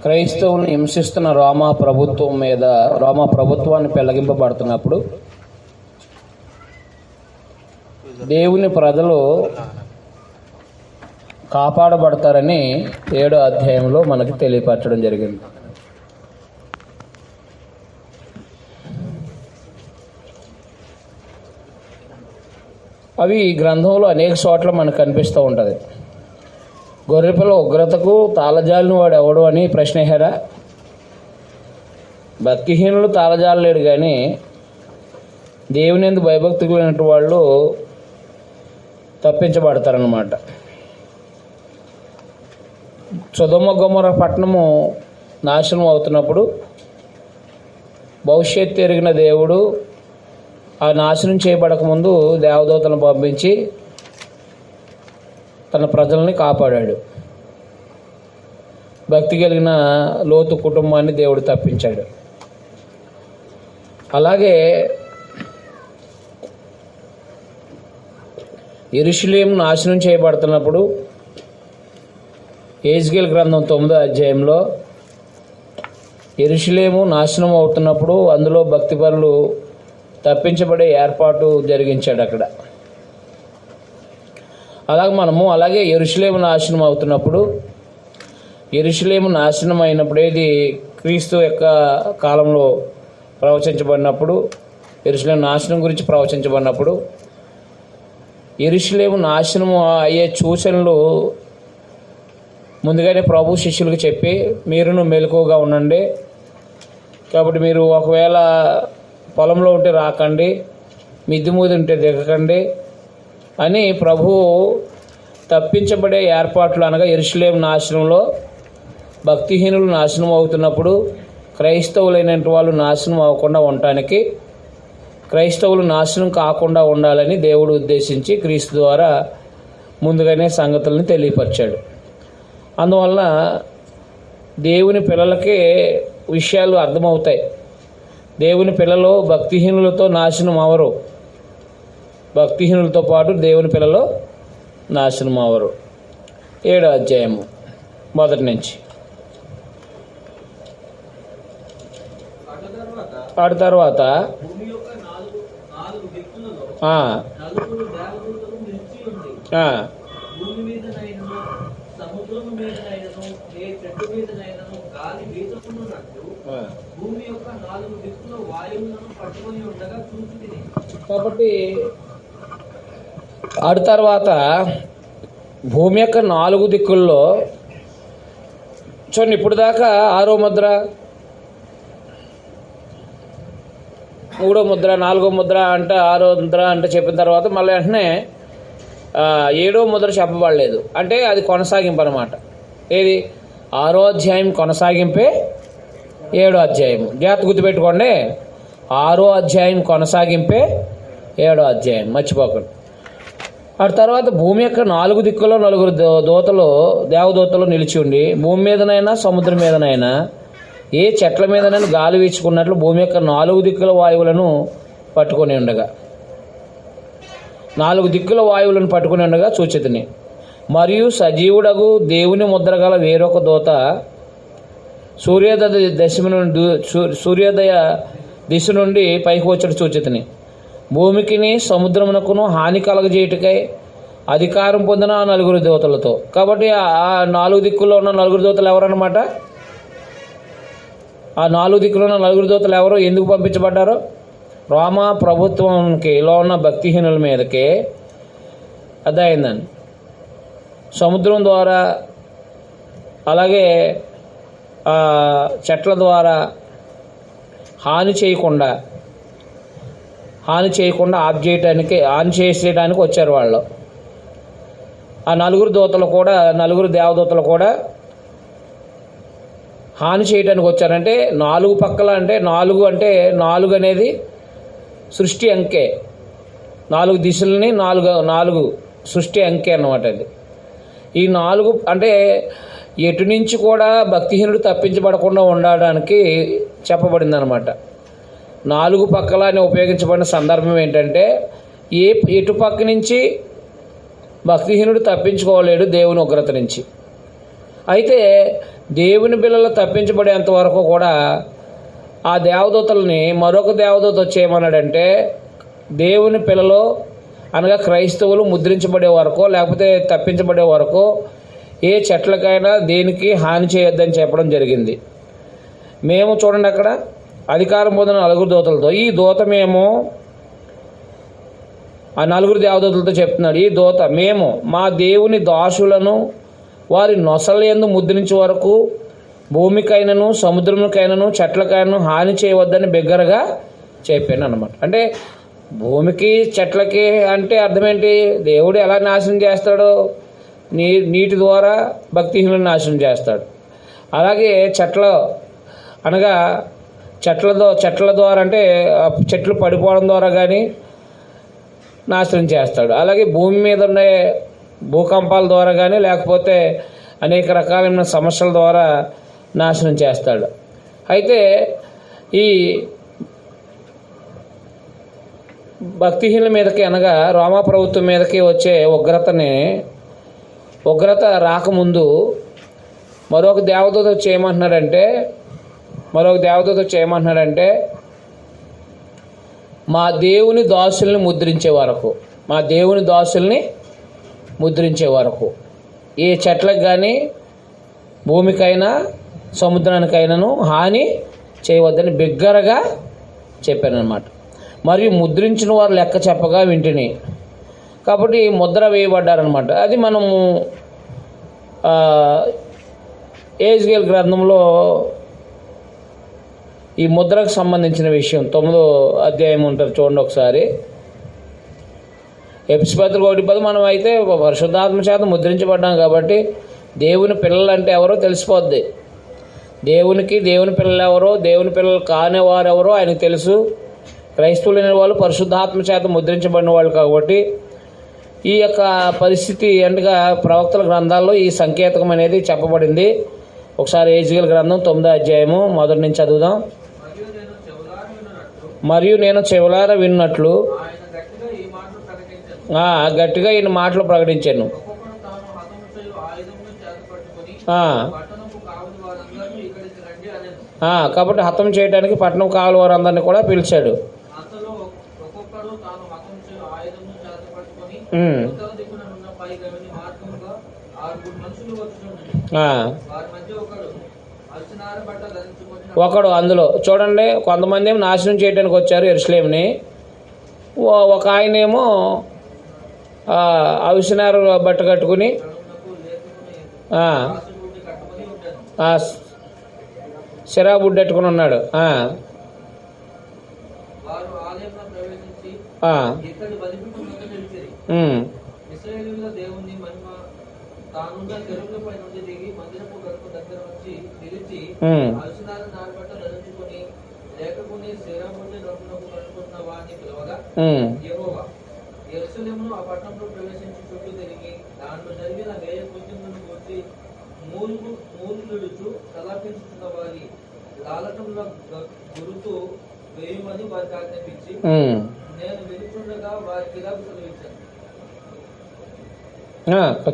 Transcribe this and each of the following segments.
క్రైస్తవులను హింసిస్తున్న రోమా ప్రభుత్వాన్ని పెళ్లగింపబడుతున్నప్పుడు దేవుని ప్రజలు కాపాడబడతారని 7వ అధ్యాయంలో మనకి తెలియపరచడం జరిగింది. అవి ఈ గ్రంథంలో అనేక చోట్ల మనకు కనిపిస్తూ ఉంటుంది. గొర్రెపిల్ల ఉగ్రతకు తాళజాలిన వాడు ఎవడు అని ప్రశ్న వేశారా? భక్తిహీనులు తాళజాలలేడు, కానీ దేవుని యందు భయభక్తులు లేనట్టు వాళ్ళు తప్పించబడతారన్నమాట. సొదొమ గొమొర్రా పట్టణము నాశనం అవుతున్నప్పుడు భవిష్యత్తు ఎరిగిన దేవుడు ఆ నాశనం చేయబడకముందు దేవదూతలను పంపించి తన ప్రజల్ని కాపాడాడు. భక్తి కలిగిన లోతు కుటుంబాన్ని దేవుడు తప్పించాడు. అలాగే యెరూషలేము నాశనం చేయబడుతున్నప్పుడు యెహెజ్కేలు గ్రంథం 9వ అధ్యాయంలో యెరూషలేము నాశనం అవుతున్నప్పుడు అందులో భక్తిపరులు తప్పించబడే ఏర్పాటు జరిగించాడు అక్కడ. అలాగే యెరూషలేము నాశనం అవుతున్నప్పుడు, యెరూషలేము నాశనం అయినప్పుడు, ఇది క్రీస్తు యొక్క కాలంలో ప్రవచించబడినప్పుడు, యెరూషలేము నాశనం గురించి ప్రవచించబడినప్పుడు, యెరూషలేము నాశనం అయ్యే సూచనలు ముందుగానే ప్రభు శిష్యులకు చెప్పి మీరును మెలకువగా ఉండండి, కాబట్టి మీరు ఒకవేళ పొలంలో ఉంటే రాకండి, మిద్ది మీద ఉంటే దిగకండి అని ప్రభు తప్పించబడే ఏర్పాట్లు, అనగా యెరూషలేము నాశనంలో భక్తిహీనులు నాశనం అవుతున్నప్పుడు క్రైస్తవులైన వాళ్ళు నాశనం అవ్వకుండా ఉండటానికి, క్రైస్తవులు నాశనం కాకుండా ఉండాలని దేవుడు ఉద్దేశించి క్రీస్తు ద్వారా ముందుగానే సంగతులను తెలియపరిచాడు. అందువలన దేవుని పిల్లలకే విషయాలు అర్థమవుతాయి. దేవుని పిల్లలు భక్తిహీనులతో నాశనం అవరు, భక్తిహీనులతో పాటు దేవుని పిల్లలు నాశనం అవరు. 7వ అధ్యాయము మొదటి నుంచి. ఆ తర్వాత కాబట్టి ఆడు తర్వాత భూమి యొక్క 4 దిక్కుల్లో చూడండి, ఇప్పుడు దాకా 6వ ముద్ర, 3వ ముద్ర, 4వ ముద్ర అంటే 6వ ముద్ర అంటే చెప్పిన తర్వాత మళ్ళీ వెంటనే 7వ ముద్ర చెప్పబడలేదు. అంటే అది కొనసాగింపు అన్నమాట. ఏది? 6వ అధ్యాయం కొనసాగింపే 7వ అధ్యాయము. జాగ్రత్త గుర్తుపెట్టుకోండి, 6వ అధ్యాయం కొనసాగింపే 7వ అధ్యాయం, మర్చిపోకండి. ఆ తర్వాత భూమి యొక్క 4 దిక్కుల్లో 4 దేవదూతలు నిలిచి ఉండి భూమి మీదనైనా సముద్రం మీదనైనా ఏ చెట్ల మీదనైనా గాలి వీచుకున్నట్లు భూమి యొక్క 4 దిక్కుల వాయువులను పట్టుకొని ఉండగా, 4 దిక్కుల వాయువులను పట్టుకుని ఉండగా చూచితిని. మరియు సజీవుడగు దేవుని ముద్రగల వేరొక దూత సూర్యోదయ దిశ నుండి పైకి వచ్చి చూచితిని. భూమికిని సముద్రమునకును హాని కలగజేయుటకై అధికారం పొందిన 4 దూతలతో. కాబట్టి ఆ 4 దిక్కుల్లో ఉన్న 4 దూతలు ఎవరన్నమాట? ఆ 4 దిక్కులో ఉన్న 4 దూతలు ఎవరు? ఎందుకు పంపించబడ్డారో? రోమా ప్రభుత్వంకి లో ఉన్న భక్తిహీనుల మీదకే అర్థమైందండి. సముద్రం ద్వారా, అలాగే చెట్ల ద్వారా హాని చేయకుండా ఆన్ చేసేయడానికి వచ్చారు వాళ్ళు. ఆ 4 దూతలు కూడా, 4 దేవదూతలు కూడా హాని చేయడానికి వచ్చారంటే 4 పక్కల, అంటే 4 అనేది సృష్టి అంకె, 4 దిశలని 4 సృష్టి అంకె అన్నమాట. అది ఈ 4 అంటే ఎటు నుంచి కూడా భక్తిహీనుడు తప్పించబడకుండా ఉండడానికి చెప్పబడింది అనమాట. 4 పక్కల అని ఉపయోగించబడిన సందర్భం ఏంటంటే, ఎటు పక్క నుంచి భక్తిహీనుడు తప్పించుకోలేడు దేవుని ఉగ్రత నుంచి. అయితే దేవుని పిల్లలు తప్పించబడేంత వరకు కూడా ఆ దేవదూతల్ని మరొక దేవదూత వచ్చేయమన్నాడంటే దేవుని పిల్లలు అనగా క్రైస్తవులు ముద్రించబడే వరకు లేకపోతే తప్పించబడే వరకు ఏ చెట్లకైనా దేనికి హాని చేయొద్దని చెప్పడం జరిగింది. మేము చూడండి అక్కడ అధికారం పొందిన 9 దూతలతో, ఈ దూత మేము ఆ 9 దేవదూతలతో చెప్తున్నాడు, ఈ దూత మేము మా దేవుని దాసులను వారి నొసలయందు ముద్రించే వరకు భూమికైనను సముద్రముకైనను చెట్లకైనను హాని చేయవద్దని బిగ్గరగా చెప్పాను అన్నమాట. అంటే భూమికి చెట్లకి అంటే అర్థమేంటి? దేవుడు ఎలా నాశనం చేస్తాడో నీటి ద్వారా భక్తిహీనులను నాశనం చేస్తాడు. అలాగే అనగా చెట్ల ద్వారా అంటే చెట్లు పడిపోవడం ద్వారా కానీ నాశనం చేస్తాడు. అలాగే భూమి మీద ఉండే భూకంపాల ద్వారా కానీ లేకపోతే అనేక రకాలైన సమస్యల ద్వారా నాశనం చేస్తాడు. అయితే ఈ భక్తిహీనుల మీదకి అనగా రోమా ప్రభుత్వం మీదకి వచ్చే ఉగ్రత రాకముందు మరొక దేవదూత చేయమంటున్నాడంటే మా దేవుని దాసుల్ని ముద్రించే వరకు ఏ చెట్లకు కానీ భూమికైనా సముద్రానికైనాను హాని చేయవద్దని బిగ్గరగా చెప్పాను అన్నమాట. మరియు ముద్రించిన వారు లెక్క చెప్పగా వింటిని. కాబట్టి ముద్ర వేయబడ్డారనమాట. అది మనము యెహెజ్కేలు గ్రంథంలో ఈ ముద్రకు సంబంధించిన విషయం 9వ అధ్యాయం ఉంటుంది, చూడండి ఒకసారి. ఎఫెసీ పత్రిక 1:10 మనం అయితే పరిశుద్ధాత్మ చేత ముద్రించబడ్డాం కాబట్టి దేవుని పిల్లలు అంటే ఎవరో తెలిసిపోద్ది. దేవుని పిల్లలు ఎవరో, దేవుని పిల్లలు కాని వారు ఎవరో ఆయనకు తెలుసు. క్రైస్తవులు అనే వాళ్ళు పరిశుద్ధాత్మ చేత ముద్రించబడిన వాళ్ళు కాబట్టి ఈ యొక్క పరిస్థితి అనగా ప్రవక్తల గ్రంథాల్లో ఈ సంకేతకం అనేది చెప్పబడింది. ఒకసారి యెహెజ్కేలు గ్రంథం 9వ అధ్యాయము మొదటి నుంచి చదువుదాం. మరియు నేను చెవులార విన్నట్లు గట్టిగా ఈయన మాటలు ప్రకటించాను. కాబట్టి హతం చేయడానికి పట్టణం కావాలి వారందరినీ కూడా పిలిచాడు. ఒకడు అందులో చూడండి, కొంతమంది ఏమో నాశనం చేయడానికి వచ్చారు యెరూషలేముని. ఒక ఆయనేమో అవిసనారు బట్ట కట్టుకుని సిరాబుడ్డెట్టుకుని ఉన్నాడు.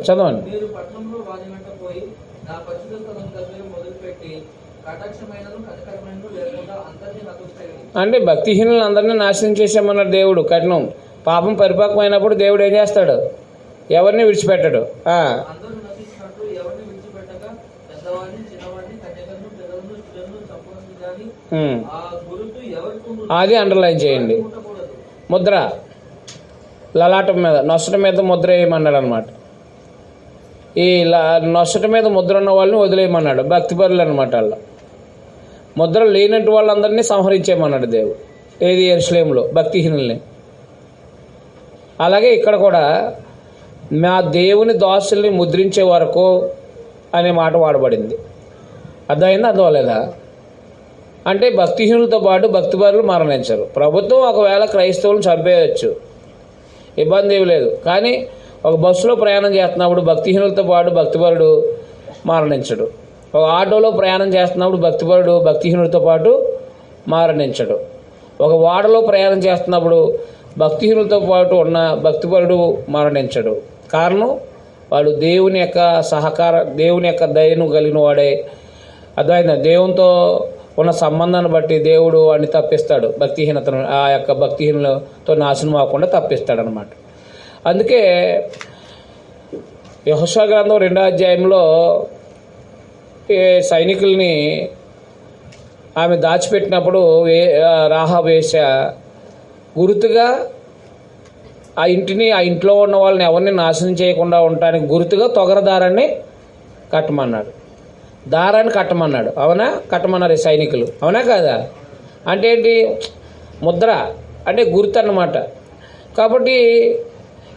చదవండి. అంటే భక్తిహీనులను అందరినీ నాశనం చేసామన్నాడు దేవుడు. కఠినం పాపం పరిపక్వమైనప్పుడు దేవుడు ఏం చేస్తాడు? ఎవరిని విడిచిపెట్టాడు. అది అండర్లైన్ చేయండి. ముద్ర లలాటం మీద, నొసట మీద ముద్ర వేయమన్నాడు అనమాట. ఈ నొసట మీద ముద్ర ఉన్న వాళ్ళని వదిలేయమన్నాడు. భక్తిపరులు అనమాట. వాళ్ళు ముద్ర లేనట్టు వాళ్ళందరినీ సంహరించేయమన్నాడు దేవుడు. ఏది? యెరూషలేములో భక్తిహీనుల్ని. అలాగే ఇక్కడ కూడా మా దేవుని దాసుల్ని ముద్రించే వరకు అనే మాట వాడబడింది. అర్థమైందా? అర్థమలేదా? అంటే భక్తిహీనులతో పాటు భక్తిపరులు మరణించరు. ప్రభుత్వం ఒకవేళ క్రైస్తవులను చంపేయచ్చు, ఇబ్బంది ఏమి లేదు. కానీ ఒక బస్సులో ప్రయాణం చేస్తున్నప్పుడు భక్తిహీనులతో పాటు భక్తిపరుడు మరణించడు. ఒక ఆటోలో ప్రయాణం చేస్తున్నప్పుడు భక్తిహీనులతో పాటు మరణించడు. ఒక ఓడలో ప్రయాణం చేస్తున్నప్పుడు భక్తిహీనులతో పాటు ఉన్న భక్తిపరుడు మరణించడు. కారణం వాడు దేవుని యొక్క దేవుని యొక్క దయను కలిగిన వాడే. అర్థమైందా? దేవునితో ఉన్న సంబంధాన్ని బట్టి దేవుడు వాడిని తప్పిస్తాడు, భక్తిహీనతను, ఆ యొక్క భక్తిహీనతో నాశనం అవ్వకుండా తప్పిస్తాడనమాట. అందుకే యెహోషువ గ్రంథం 2వ అధ్యాయంలో సైనికుల్ని ఆమె దాచిపెట్టినప్పుడు రాహాబు వేశ్య గుర్తుగా ఆ ఇంటిని, ఆ ఇంట్లో ఉన్న వాళ్ళని ఎవరిని నాశనం చేయకుండా ఉండటానికి గుర్తుగా తొగర దారాన్ని కట్టమన్నాడు, దారాన్ని కట్టమన్నాడు. అవునా? కట్టమన్నారు ఈ సైనికులు. అవునా కాదా? అంటే ఏంటి? ముద్ర అంటే గుర్తు అన్నమాట. కాబట్టి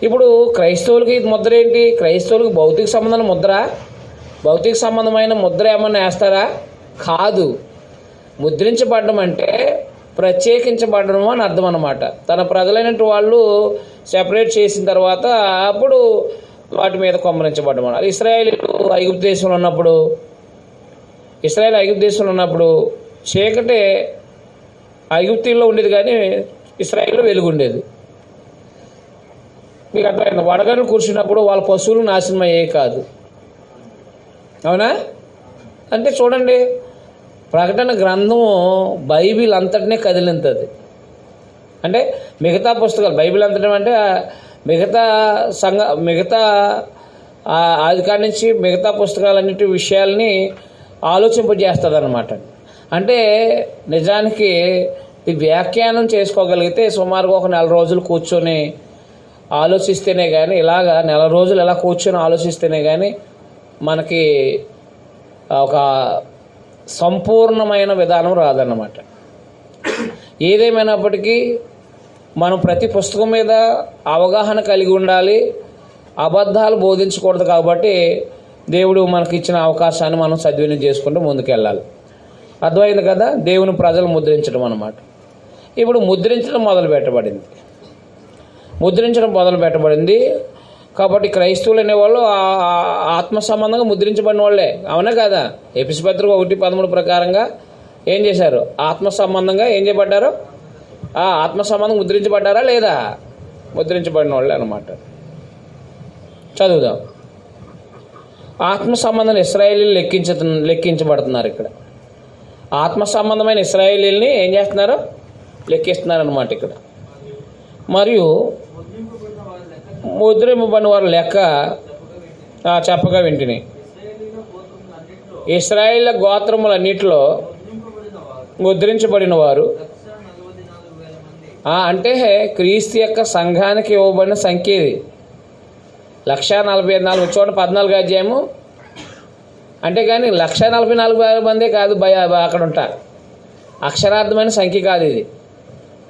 ఇప్పుడు క్రైస్తవులకి ముద్ర ఏంటి? క్రైస్తవులకి భౌతిక సంబంధం ముద్ర, భౌతిక సంబంధమైన ముద్ర ఏమన్నా వేస్తారా? కాదు. ముద్రించబడడం అంటే ప్రత్యేకించబడడం అని అర్థం అన్నమాట. తన ప్రజలైనటువంటి వాళ్ళు సెపరేట్ చేసిన తర్వాత అప్పుడు వాటి మీద కొమ్మరించబడడం. అది ఇశ్రాయేలీయులు ఐగుప్తు దేశంలో ఉన్నప్పుడు చీకటే ఐగుప్తీల్లో ఉండేది, కానీ ఇశ్రాయేల్లో వెలుగు ఉండేది. మీకు అర్థమైంది? వడగళ్ళు కూర్చున్నప్పుడు వాళ్ళ పశువులు నాశనం అయ్యేవి కాదు. అవునా? అంటే చూడండి, ప్రకటన గ్రంథము బైబిల్ అంతటినే కదిలింతది. అంటే మిగతా పుస్తకాలు, బైబిల్ అంతటం అంటే మిగతా ఆదికాడి నుంచి మిగతా పుస్తకాలన్నిటి విషయాల్ని ఆలోచింపజేస్తుంది అన్నమాట. అంటే నిజానికి ఈ వ్యాఖ్యానం చేసుకోగలిగితే సుమారుగా ఒక 4 రోజులు కూర్చొని ఆలోచిస్తేనే కానీ, ఇలాగా 4 రోజులు ఎలా కూర్చొని ఆలోచిస్తేనే కానీ మనకి ఒక సంపూర్ణమైన విధానం రాదన్నమాట. ఏదేమైనప్పటికీ మనం ప్రతి పుస్తకం మీద అవగాహన కలిగి ఉండాలి, అబద్ధాలు బోధించకూడదు. కాబట్టి దేవుడు మనకి ఇచ్చిన అవకాశాన్ని మనం సద్వినియోగం చేసుకుంటూ ముందుకెళ్ళాలి. అర్థమైంది కదా? దేవుని ప్రజలు ముద్రించడం అన్నమాట. ఇప్పుడు ముద్రించడం మొదలు పెట్టబడింది. కాబట్టి క్రైస్తవులు అనేవాళ్ళు ఆత్మ సంబంధంగా ముద్రించబడిన వాళ్ళే. అవునా కదా? ఎఫెసీ పత్రిక 1:13 ప్రకారంగా ఏం చేశారు? ఆత్మ సంబంధంగా ఏం చేయబడ్డారు? ఆత్మ సంబంధం ముద్రించబడ్డారా లేదా? ముద్రించబడిన వాళ్ళే అనమాట. చదువుదాం. ఆత్మ సంబంధం ఇశ్రాయేలీలు లెక్కించబడుతున్నారు. ఇక్కడ ఆత్మ సంబంధమైన ఇశ్రాయేలీల్ని ఏం చేస్తున్నారు? లెక్కిస్తున్నారు అనమాట ఇక్కడ. మరియు ముద్రింపబడిన వారి లెక్క చెప్పగా వింటిని. ఇశ్రాయేళ్ల గోత్రములన్నిటిలో ముద్రించబడిన వారు అంటే క్రీస్తు యొక్క సంఘానికి ఇవ్వబడిన సంఖ్య ఇది. 144,000 చూడండి 14వ అధ్యాయము. అంటే కానీ 144,000 మందే కాదు అక్కడ ఉంటారు. అక్షరార్థమైన సంఖ్య కాదు ఇది.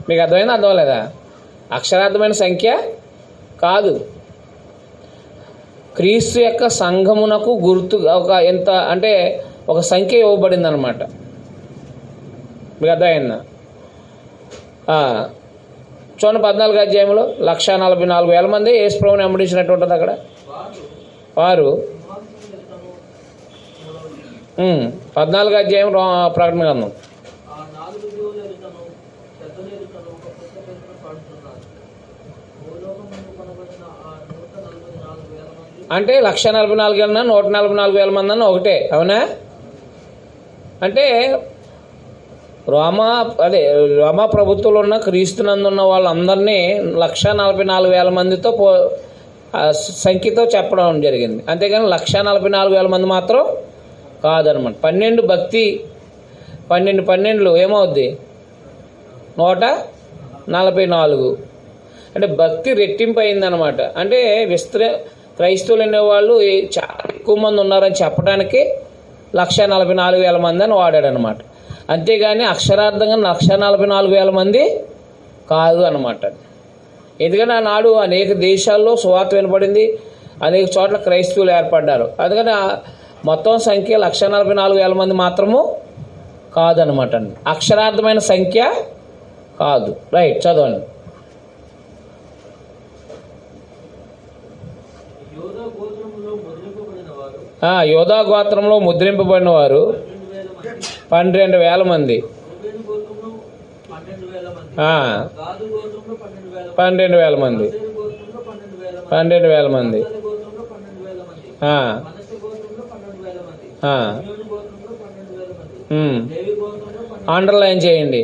మీకు అర్థమైందా? అర్థం లేదా? అక్షరార్థమైన సంఖ్య కాదు. క్రీస్తు యొక్క సంఘమునకు గుర్తు ఎంత అంటే ఒక సంఖ్య ఇవ్వబడింది అనమాట. మీకు అర్థమైందా? చూడండి 14వ అధ్యాయంలో 144,000 మంది యేసు ప్రభువుని వెంబడించినట్టు ఉంటుంది అక్కడ. వారు 14వ అధ్యాయం ప్రకటన గ్రంథం. అంటే 144,000 అన్నా 144,000 మంది అన్న ఒకటే. అవునా? అంటే రోమా ప్రభుత్వంలో ఉన్న క్రీస్తునందున్న వాళ్ళందరినీ 144,000 మందితో సంఖ్యతో చెప్పడం జరిగింది. అంతేగాని 144,000 మంది మాత్రం కాదనమాట. 12 ఏమవుద్ది? 144. అంటే భక్తి రెట్టింపు అయిందనమాట. అంటే క్రైస్తవులు అనేవాళ్ళు చాలా ఎక్కువ మంది ఉన్నారని చెప్పడానికి 144,000 మంది అని వాడాడనమాట. అంతేగాని అక్షరార్థంగా 144,000 మంది కాదు అన్నమాట. ఎందుకంటే ఆనాడు అనేక దేశాల్లో సువార్త వినపడింది, అనేక చోట్ల క్రైస్తవులు ఏర్పడ్డారు. అందుకని మొత్తం సంఖ్య 144,000 మంది మాత్రము కాదనమాట. అక్షరార్థమైన సంఖ్య కాదు. రైట్, చదవండి. యోధా గోత్రంలో ముద్రింపబడిన వారు 12,000 మంది. 12,000 మంది. 12,000 మంది. అండర్లైన్ చేయండి.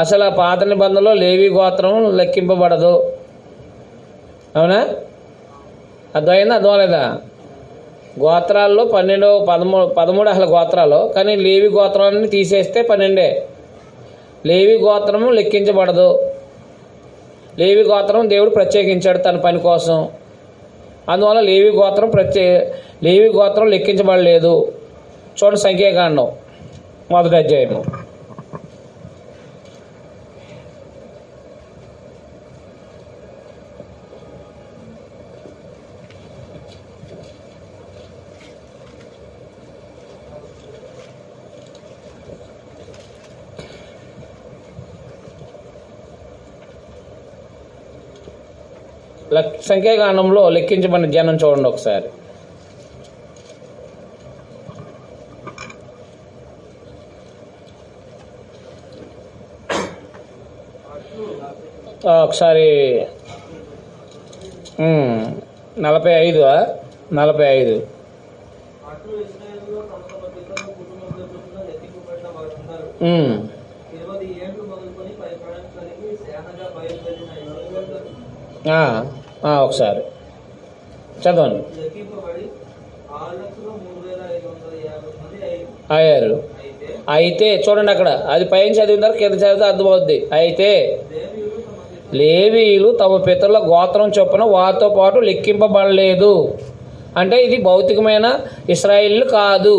అసలు ఆ పాత నిబంధనలో లేవి గోత్రం లెక్కింపబడదు. అవునా? అర్థమైందా? అర్థం లేదా? గోత్రాల్లో 13 అసలు గోత్రాలు, కానీ లేవి గోత్రాన్ని తీసేస్తే 12. లేవి గోత్రము లెక్కించబడదు. లేవి గోత్రం దేవుడు ప్రత్యేకించాడు తన పని కోసం. అందువల్ల లేవి గోత్రం లెక్కించబడలేదు. చూడండి సంఖ్యాకాండం 1వ అధ్యాయము. సంఖ్యాకాండంలో లెక్కించబడిన జనం చూడండి ఒకసారి. ఒకసారి 45 45 ఒకసారి చదవండి. అయ్యారు. అయితే చూడండి అక్కడ, అది పైన చదివిన తర్వాత కింద చదివితే అర్థమవుద్ది. అయితే లేవీయులు తమ పితరుల గోత్రం చొప్పున వారితో పాటు లెక్కింపబడలేదు. అంటే ఇది భౌతికమైన ఇశ్రాయేలు కాదు.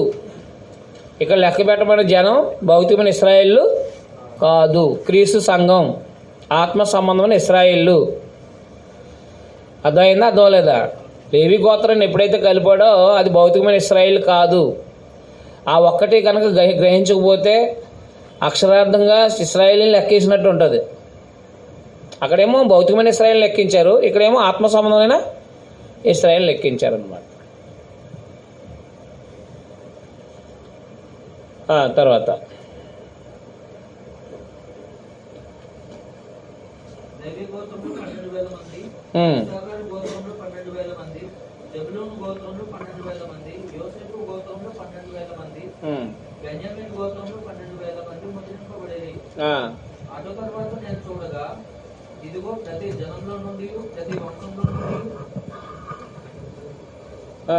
ఇక్కడ లెక్క పెట్టబడిన జనం భౌతికమైన ఇశ్రాయేలు కాదు. క్రీస్తు సంఘం, ఆత్మ సంబంధమైన ఇశ్రాయేలు. అర్థమైందా? అర్థం లేదా? లేవి గోత్రాన్ని ఎప్పుడైతే కలిపాడో అది భౌతికమైన ఇశ్రాయేలు కాదు. ఆ ఒక్కటి కనుక గ్రహించకపోతే అక్షరార్థంగా ఇశ్రాయేలీని లెక్కేసినట్టు ఉంటుంది. అక్కడేమో భౌతికమైన ఇశ్రాయేలు లెక్కించారు, ఇక్కడేమో ఆత్మ సంబంధమైన ఇశ్రాయేలు లెక్కించారు అన్నమాట. తర్వాత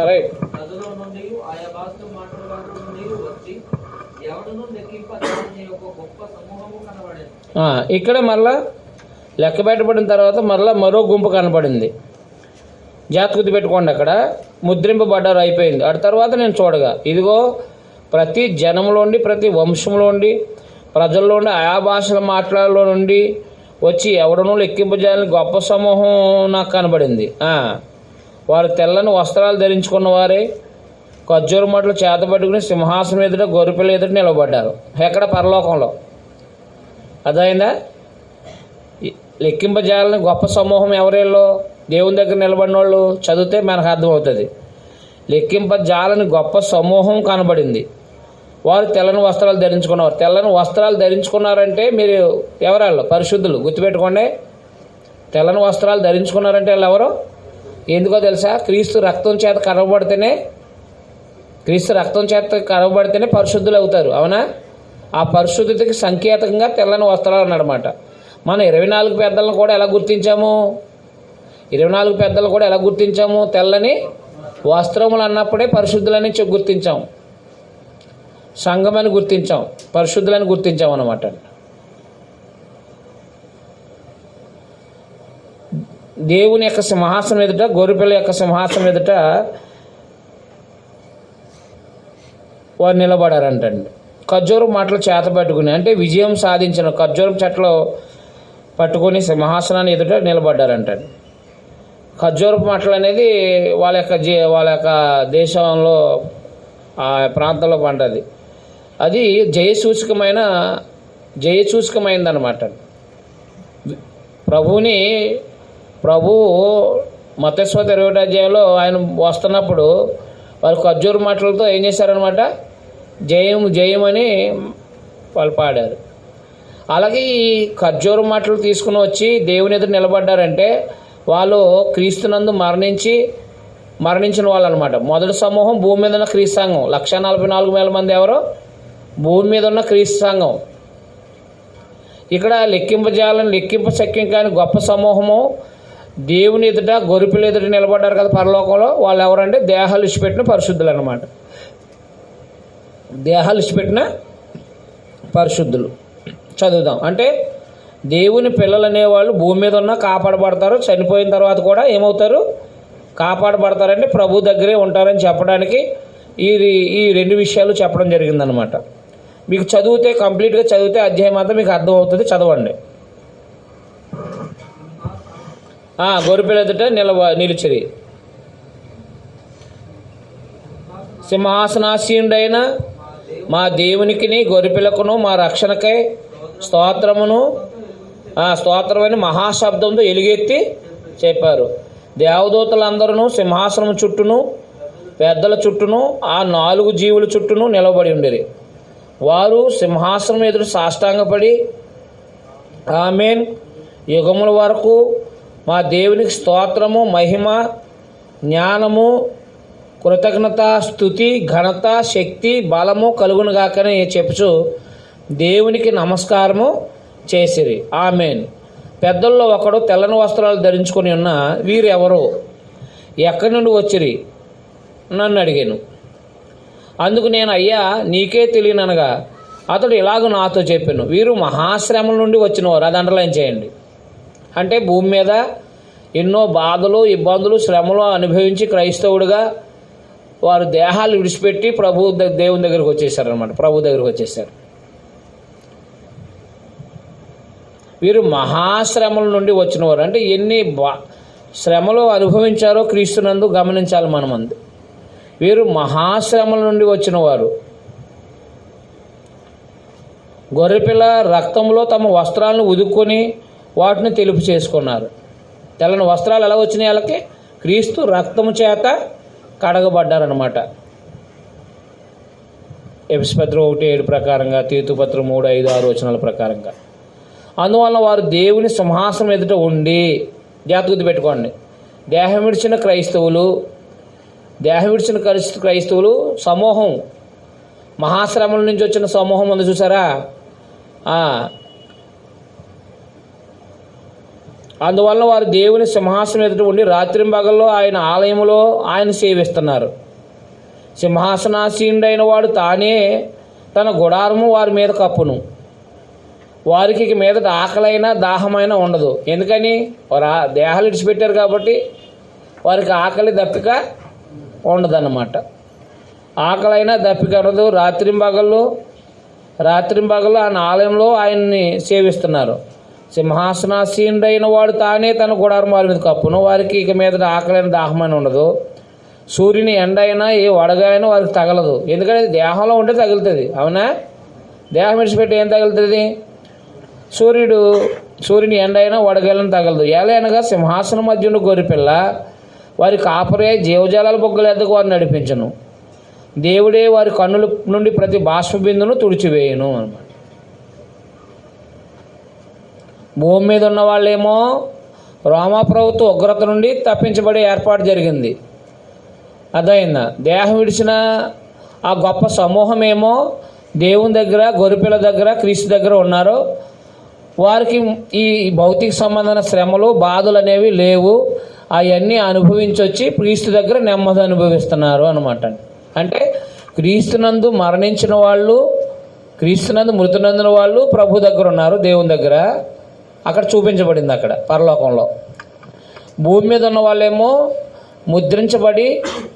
రైట్. ఇక్కడ మళ్ళా లెక్క పెట్టబడిన తర్వాత మళ్ళీ మరో గుంపు కనపడింది. జాగ్రత్త పెట్టుకోండి, అక్కడ ముద్రింపబడ్డారు అయిపోయింది. ఆ తర్వాత నేను చూడగా ఇదిగో ప్రతి జనంలోండి, ప్రతి వంశంలోండి, ప్రజల్లోండి, ఆయా భాషల మాట్లాడలో నుండి వచ్చి ఎవడనూ లెక్కింపజేయాలని గొప్ప సమూహం నాకు కనబడింది. వారు తెల్లని వస్త్రాలు ధరించుకున్న వారే ఖర్జూర మట్టలు చేతపట్టుకుని సింహాసనం ఎదుట గొర్రెపిల్ల ఎదుట నిలబడ్డారు. ఎక్కడ? పరలోకంలో. అర్థమైందా? లెక్కింపజేయాలని గొప్ప సమూహం ఎవరేళ్ళో? దేవుని దగ్గర నిలబడిన వాళ్ళు. చదివితే మనకు అర్థమవుతుంది. లెక్కింపజాలని గొప్ప సమూహం కనబడింది. వారు తెల్లని వస్త్రాలు ధరించుకున్నారు. తెల్లని వస్త్రాలు ధరించుకున్నారంటే మీరు ఎవరాళ్ళు? పరిశుద్ధులు. గుర్తుపెట్టుకోండి. తెల్లని వస్త్రాలు ధరించుకున్నారంటే వాళ్ళు ఎవరు? ఎందుకో తెలుసా? క్రీస్తు రక్తం చేత కరవబడితేనే పరిశుద్ధులు అవుతారు. అవునా? ఆ పరిశుద్ధతకి సంకేతంగా తెల్లని వస్త్రాలు అన్నమాట. మనం 24 పెద్దలను కూడా ఎలా గుర్తించాము? 24 పెద్దలు కూడా ఎలా గుర్తించాము? తెల్లని వస్త్రములు అన్నప్పుడే పరిశుద్ధులని గుర్తించాం, సంఘమని గుర్తించాం, పరిశుద్ధులని గుర్తించాం అన్నమాట. దేవుని యొక్క సింహాసనం ఎదుట, గొర్రెపిల్ల యొక్క సింహాసనం ఎదుట వారు నిలబడారంటండి. ఖర్జూరం మాటలు చేత పట్టుకుని, అంటే విజయం సాధించిన ఖర్జూరం చెట్లు పట్టుకొని సింహాసనాన్ని ఎదుట నిలబడ్డారంటండి. ఖర్జూరపు మాటలు అనేది వాళ్ళ యొక్క దేశంలో ఆ ప్రాంతంలో పంటది. అది జయసూచకమైందనమాట. ప్రభువు మత్తయి 21వ అధ్యాయంలో ఆయన వస్తున్నప్పుడు వారు ఖర్జూర మాటలతో ఏం చేశారనమాట? జయం అని వాళ్ళు పాడారు. అలాగే ఈ ఖర్జూర మాటలు తీసుకుని వచ్చి దేవుని ఎదురు నిలబడ్డారంటే వాళ్ళు క్రీస్తునందు మరణించి మరణించిన వాళ్ళు అనమాట. మొదటి సమూహం భూమి మీద ఉన్న క్రీస్తు సంఘం. 1,44,000 మంది ఎవరో భూమి మీద ఉన్న క్రీస్తు సంఘం. ఇక్కడ లెక్కింప శక్యం కాని గొప్ప సమూహము దేవుని ఎదుట గొర్రెపిల్ల ఎదుట నిలబడ్డారు కదా పరలోకంలో. వాళ్ళు ఎవరంటే దేహాలు ఇచ్చిపెట్టిన పరిశుద్ధులు అన్నమాట. దేహాలు ఇచ్చిపెట్టిన పరిశుద్ధులు. చదువుదాం. అంటే దేవుని పిల్లలు అనేవాళ్ళు భూమి మీద ఉన్న కాపాడబడతారు, చనిపోయిన తర్వాత కూడా ఏమవుతారు? కాపాడబడతారంటే ప్రభు దగ్గరే ఉంటారని చెప్పడానికి ఈ రెండు విషయాలు చెప్పడం జరిగిందనమాట. మీకు చదివితే కంప్లీట్గా చదివితే అధ్యాయం అంతా మీకు అర్థమవుతుంది. చదవండి. గొర్రెపిల్ల ఎదుట నిలిచిరి. సింహాసనాసీనుడైన మా దేవునికిని గొర్రెపిల్లకును మా రక్షణకై స్తోత్రమని మహాశబ్దంతో ఎలుగెత్తి చెప్పారు. దేవదూతలందరూ సింహాసనం చుట్టూను పెద్దల చుట్టూను ఆ 4 జీవుల చుట్టూను నిలబడి ఉండిరి. వారు సింహాసనం ఎదురు సాష్టాంగపడి ఆమేన్, యుగముల వరకు మా దేవునికి స్తోత్రము, మహిమ, జ్ఞానము, కృతజ్ఞత, స్తుతి, ఘనత, శక్తి, బలము కలుగునుగాకని చెప్పుచు దేవునికి నమస్కారము చేసిరి. ఆమేన్. పెద్దల్లో ఒకడు తెల్లని వస్త్రాలు ధరించుకొని ఉన్న వీరు ఎవరు, ఎక్కడి నుండి వచ్చిరి నన్ను అడిగాను. అందుకు నేను అయ్యా నీకే తెలియననగా అతడు ఇలాగ నాతో చెప్పాను, వీరు మహాశ్రమల నుండి వచ్చినవారు. అది అండర్లైన్ చేయండి. అంటే భూమి మీద ఎన్నో బాధలు, ఇబ్బందులు, శ్రమలు అనుభవించి క్రైస్తవుడిగా వారు దేహాలు విడిచిపెట్టి దేవుని దగ్గరికి వచ్చేసారనమాట. ప్రభు దగ్గరికి వచ్చేసారు. వీరు మహాశ్రమల నుండి వచ్చినవారు. అంటే ఎన్ని శ్రమలు అనుభవించారో క్రీస్తునందు గమనించాలి మనమంది. వీరు మహాశ్రమల నుండి వచ్చినవారు. గొర్రెపిల్ల రక్తంలో తమ వస్త్రాలను ఉదుక్కొని వాటిని తెలుపు చేసుకున్నారు. తెల్లని వస్త్రాలు ఎలా వచ్చినాయి వాళ్ళకి? క్రీస్తు రక్తము చేత కడగబడ్డారనమాట. ఎఫెసీయులు 1:7 ప్రకారంగా, తీతుపత్రం 3:5-6 వచనాల ప్రకారంగా. అందువలన వారు దేవుని సింహాసనం ఎదుట ఉండి, జాగ్రత్త పెట్టుకోండి, దేహం విడిచిన క్రైస్తవులు సమూహం, మహాశ్రమల నుంచి వచ్చిన సమూహం ఉంది చూసారా. అందువలన వారు దేవుని సింహాసనం ఎదుట ఉండి రాత్రింబగల్లో ఆయన ఆలయంలో ఆయన సేవిస్తున్నారు. సింహాసనాసీనుడైన వాడు తానే తన గుడారము వారి మీద కప్పును. వారికి ఇక మీదట ఆకలైనా దాహమైనా ఉండదు. ఎందుకని? వారు దేహాలు విడిచిపెట్టారు కాబట్టి వారికి ఆకలి దప్పిక ఉండదన్నమాట. ఆకలైనా దప్పిక ఉండదు. రాత్రింబగళ్ళు ఆయన ఆలయంలో ఆయన్ని సేవిస్తున్నారు. సింహాసనాసీనుడైన వాడు తానే తన గుడారం వారి మీద కప్పును. వారికి ఇక మీదట ఆకలైన దాహమైన ఉండదు. సూర్యుని ఎండ అయినా ఏ వడగైనా వారికి తగలదు. ఎందుకంటే దేహంలో ఉంటే తగులుతుంది. అవునా? దేహం విడిచిపెట్టి ఏం తగులుతుంది? సూర్యుని ఎండ అయినా వడగైనా తగలదు. ఏలైనగా సింహాసనం మధ్య ఉన్న గొర్రెపిల్ల వారి కాపరే జీవజాలాల బొగ్గల ఎద్దకు వారిని నడిపించను. దేవుడే వారి కన్నుల నుండి ప్రతి బాష్పబిందును తుడిచివేయను అన్నమాట. భూమి మీద ఉన్న వాళ్ళేమో రోమా ప్రభుత్వ ఉగ్రత నుండి తప్పించబడే ఏర్పాటు జరిగింది. అదైందా? దేహం విడిచిన ఆ గొప్ప సమూహమేమో దేవుని దగ్గర, గొర్రెపిల్ల దగ్గర, క్రీస్తు దగ్గర ఉన్నారు. వారికి ఈ భౌతిక సంబంధమైన శ్రమలు, బాధలు అనేవి లేవు. అవన్నీ అనుభవించొచ్చి క్రీస్తు దగ్గర నెమ్మది అనుభవిస్తున్నారు అనమాట. అంటే క్రీస్తునందు మరణించిన వాళ్ళు, క్రీస్తునందు మృతి నొందిన వాళ్ళు ప్రభు దగ్గర ఉన్నారు, దేవుని దగ్గర. అక్కడ చూపించబడింది అక్కడ పరలోకంలో. భూమి మీద ఉన్న వాళ్ళేమో ముద్రించబడి,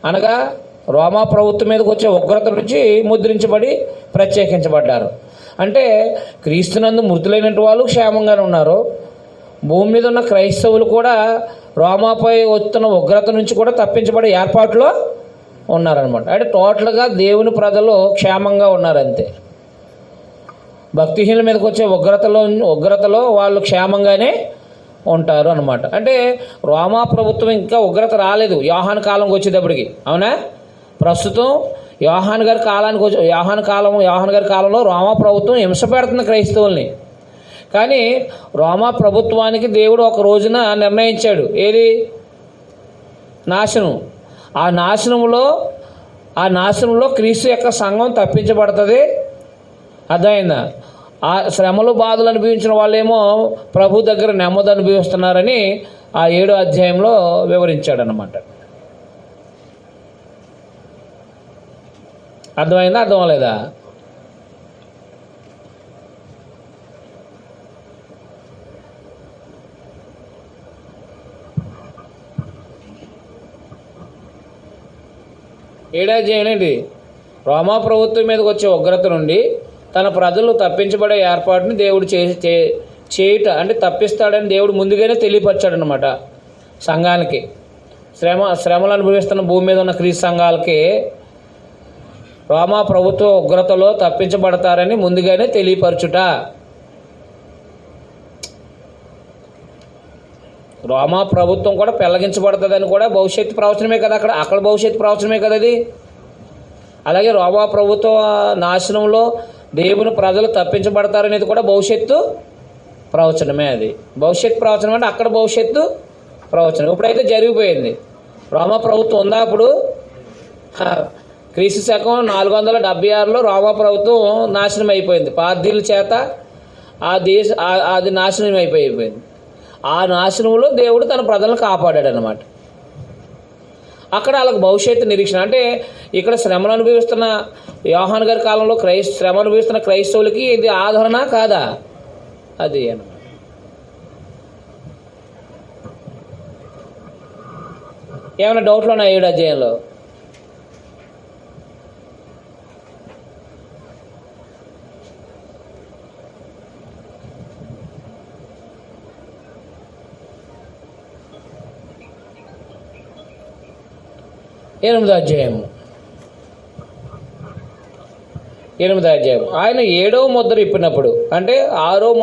అనగా రోమా ప్రభుత్వం మీదకి వచ్చే ఉగ్రత నుంచి ముద్రించబడి ప్రత్యేకించబడ్డారు. అంటే క్రీస్తునందు మృతులైనటువంటి వాళ్ళు క్షేమంగానే ఉన్నారు. భూమి మీద ఉన్న క్రైస్తవులు కూడా రోమాపై వస్తున్న ఉగ్రత నుంచి కూడా తప్పించబడే ఏర్పాటులో ఉన్నారనమాట. అంటే టోటల్గా దేవుని ప్రజలు క్షేమంగా ఉన్నారంతే. భక్తిహీనుల మీదకి వచ్చే ఉగ్రతలో వాళ్ళు క్షేమంగానే ఉంటారు అనమాట. అంటే రోమా ప్రభుత్వం ఇంకా ఉగ్రత రాలేదు యోహాను కాలంకి వచ్చేటప్పటికి. అవునా? ప్రస్తుతం యోహాను గారి కాలంలో రోమా ప్రభుత్వం హింస పెడుతుంది క్రైస్తవుల్ని. కానీ రోమా ప్రభుత్వానికి దేవుడు ఒక రోజున నిర్ణయించాడు. ఏది? నాశనం. ఆ నాశనంలో క్రీస్తు యొక్క సంఘం తప్పించబడుతుంది. అర్థమైందా? ఆ శ్రమలు బాధలు అనుభవించిన వాళ్ళేమో ప్రభు దగ్గర నెమ్మది అనుభవిస్తున్నారని ఆ 7వ అధ్యాయంలో వివరించాడనమాట. అర్థమైందా? అర్థం అవ్వలేదా? ఏడాధ్యాయునండి. రోమా ప్రభుత్వం మీదకి వచ్చే ఉగ్రత నుండి తన ప్రజలు తప్పించబడే ఏర్పాటుని దేవుడు చేయుట అంటే తప్పిస్తాడని దేవుడు ముందుగానే తెలియపరిచాడనమాట సంఘానికి. శ్రమలు అనుభవిస్తున్న భూమి మీద ఉన్న క్రీస్తు సంఘాలకి రోమా ప్రభుత్వ ఉగ్రతలో తప్పించబడతారని ముందుగానే తెలియపరచుట. రోమా ప్రభుత్వం కూడా పెళ్లగించబడుతుందని కూడా భవిష్యత్తు ప్రవచనమే కదా, అక్కడ భవిష్యత్తు ప్రవచనమే కదా అది. అలాగే రోమా ప్రభుత్వ నాశనంలో దేవుని ప్రజలు తప్పించబడతారనేది కూడా భవిష్యత్తు ప్రవచనమే. అది భవిష్యత్తు ప్రవచనం అంటే అక్కడ భవిష్యత్తు ప్రవచనం. ఇప్పుడైతే జరిగిపోయింది. రోమా ప్రభుత్వం ఉందా అప్పుడు? క్రీస్తు శకం 476లో రోమా ప్రభుత్వం నాశనం అయిపోయింది. పార్దీల చేత అది నాశనం అయిపోయింది. ఆ నాశనంలో దేవుడు తన ప్రజలను కాపాడాడు అన్నమాట. అక్కడ వాళ్ళకి భవిష్యత్తు నిరీక్షణ. అంటే ఇక్కడ శ్రమను అనుభవిస్తున్న యోహాను గారి కాలంలో శ్రమ అనుభవిస్తున్న క్రైస్తవులకి ఇది ఆదరణ కాదా? అది అన్నమాట. ఏమైనా డౌట్లు ఉన్నాయి 7వ అధ్యాయంలో? ఎనిమిదో అధ్యాయం ఆయన 7వ ముద్ర ఇప్పినప్పుడు అంటే 6వ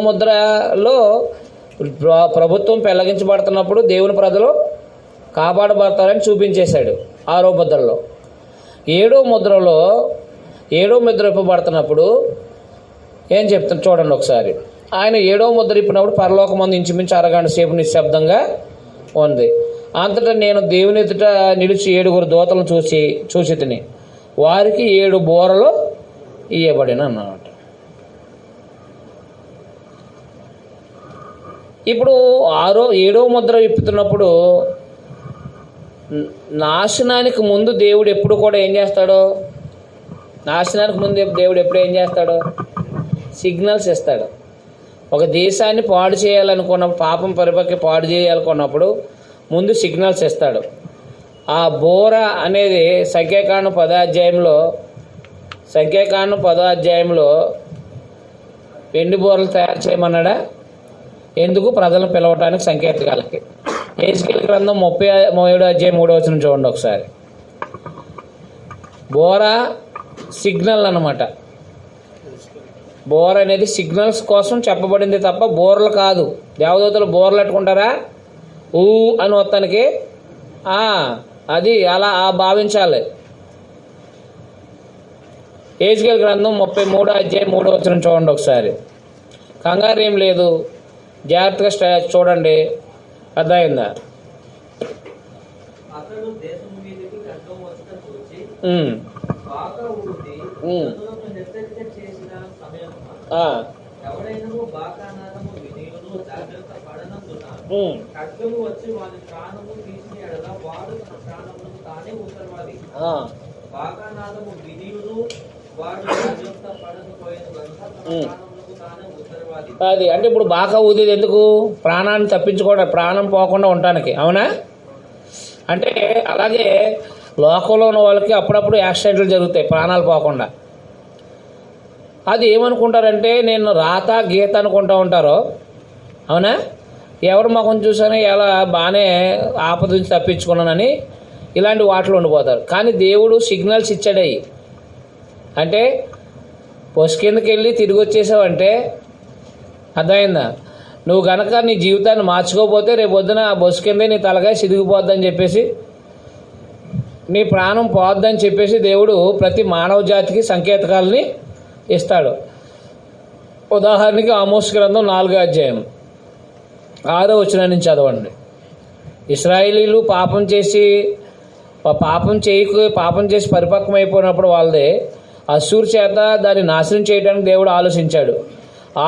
ముద్రలో ప్రభుత్వం పెళ్లగించబడుతున్నప్పుడు దేవుని ప్రజలు కాపాడబడతారని చూపించేశాడు 6వ ముద్రలో. 7వ ముద్ర ఇప్పబడుతున్నప్పుడు ఏం చెప్తాను చూడండి ఒకసారి. ఆయన 7వ ముద్ర ఇప్పినప్పుడు పరలోకమందు ఇంచుమించు అరగంట సేపు నిశ్శబ్దంగా ఉంది. అంతటా నేను దేవుని ఎదుట నిలిచి 7 దూతలను చూసి తిని వారికి 7 బూరలు ఇయ్యబడిన అన్నమాట. ఇప్పుడు 7వ ముద్ర విప్పుతున్నప్పుడు నాశనానికి ముందు దేవుడు ఎప్పుడు కూడా ఏం చేస్తాడో, నాశనానికి ముందు దేవుడు ఎప్పుడు ఏం చేస్తాడో సిగ్నల్స్ ఇస్తాడు. ఒక దేశాన్ని పాడు చేయాలనుకున్నప్పుడు, పాపం పరిపక్కి పాడు చేయాలనుకున్నప్పుడు ముందు సిగ్నల్స్ ఇస్తాడు. ఆ బోర అనేది సంఖ్యాకాండం 10వ అధ్యాయంలో వెండి బోరలు తయారు చేయమన్నాడా? ఎందుకు? ప్రజలను పిలవటానికి, సంకేతకాలకి. హెజ్కేలు గ్రంథం 37వ అధ్యాయం 3వ వచనం చూడండి ఒకసారి. బోర సిగ్నల్ అన్నమాట. బోర అనేది సిగ్నల్స్ కోసం చెప్పబడింది తప్ప బోర్లు కాదు. దేవదూతలు బోర్లు పెట్టుకుంటారా? ఊ అని మొత్తానికి అది అలా భావించాలి. హెజ్కేలు గ్రంథం 33వ అధ్యాయం 3వ వచనం చూడండి ఒకసారి. కంగారు ఏం లేదు, జాగ్రత్తగా చూడండి. అర్థమైందా? అది అంటే ఇప్పుడు బాగా ఊదేది ఎందుకు? ప్రాణాన్ని తప్పించుకోవడం, ప్రాణం పోకుండా ఉండటానికి. అవునా? అంటే అలాగే లోకంలో ఉన్న వాళ్ళకి అప్పుడప్పుడు యాక్సిడెంట్లు జరుగుతాయి ప్రాణాలు పోకుండా. అది ఏమనుకుంటారంటే నేను రాత గీత అనుకుంటూ ఉంటారో. అవునా? ఎవరు మొఖం చూసానో ఎలా బాగానే ఆపద నుంచి తప్పించుకున్నానని ఇలాంటి వాటిలో ఉండిపోతారు. కానీ దేవుడు సిగ్నల్స్ ఇచ్చాడయి. అంటే బస్సు కిందకి వెళ్ళి తిరిగి వచ్చేసావంటే అర్థమైందా? నువ్వు గనక నీ జీవితాన్ని మార్చుకోకపోతే రేపు పొద్దున ఆ బస్సు కిందే నీ తలకాయ సిదిగిపోద్దని చెప్పేసి, నీ ప్రాణం పోద్దని చెప్పేసి దేవుడు ప్రతి మానవ జాతికి సంకేతకాలని ఇస్తాడు. ఉదాహరణకి ఆమోస్ గ్రంథం 4వ అధ్యాయం 6వ వచనం నుంచి చదవండి. ఇశ్రాయేలీలు పాపం చేసి పరిపక్వమైపోయినప్పుడు వాళ్ళదే అశ్షూరు చేత దాన్ని నాశనం చేయడానికి దేవుడు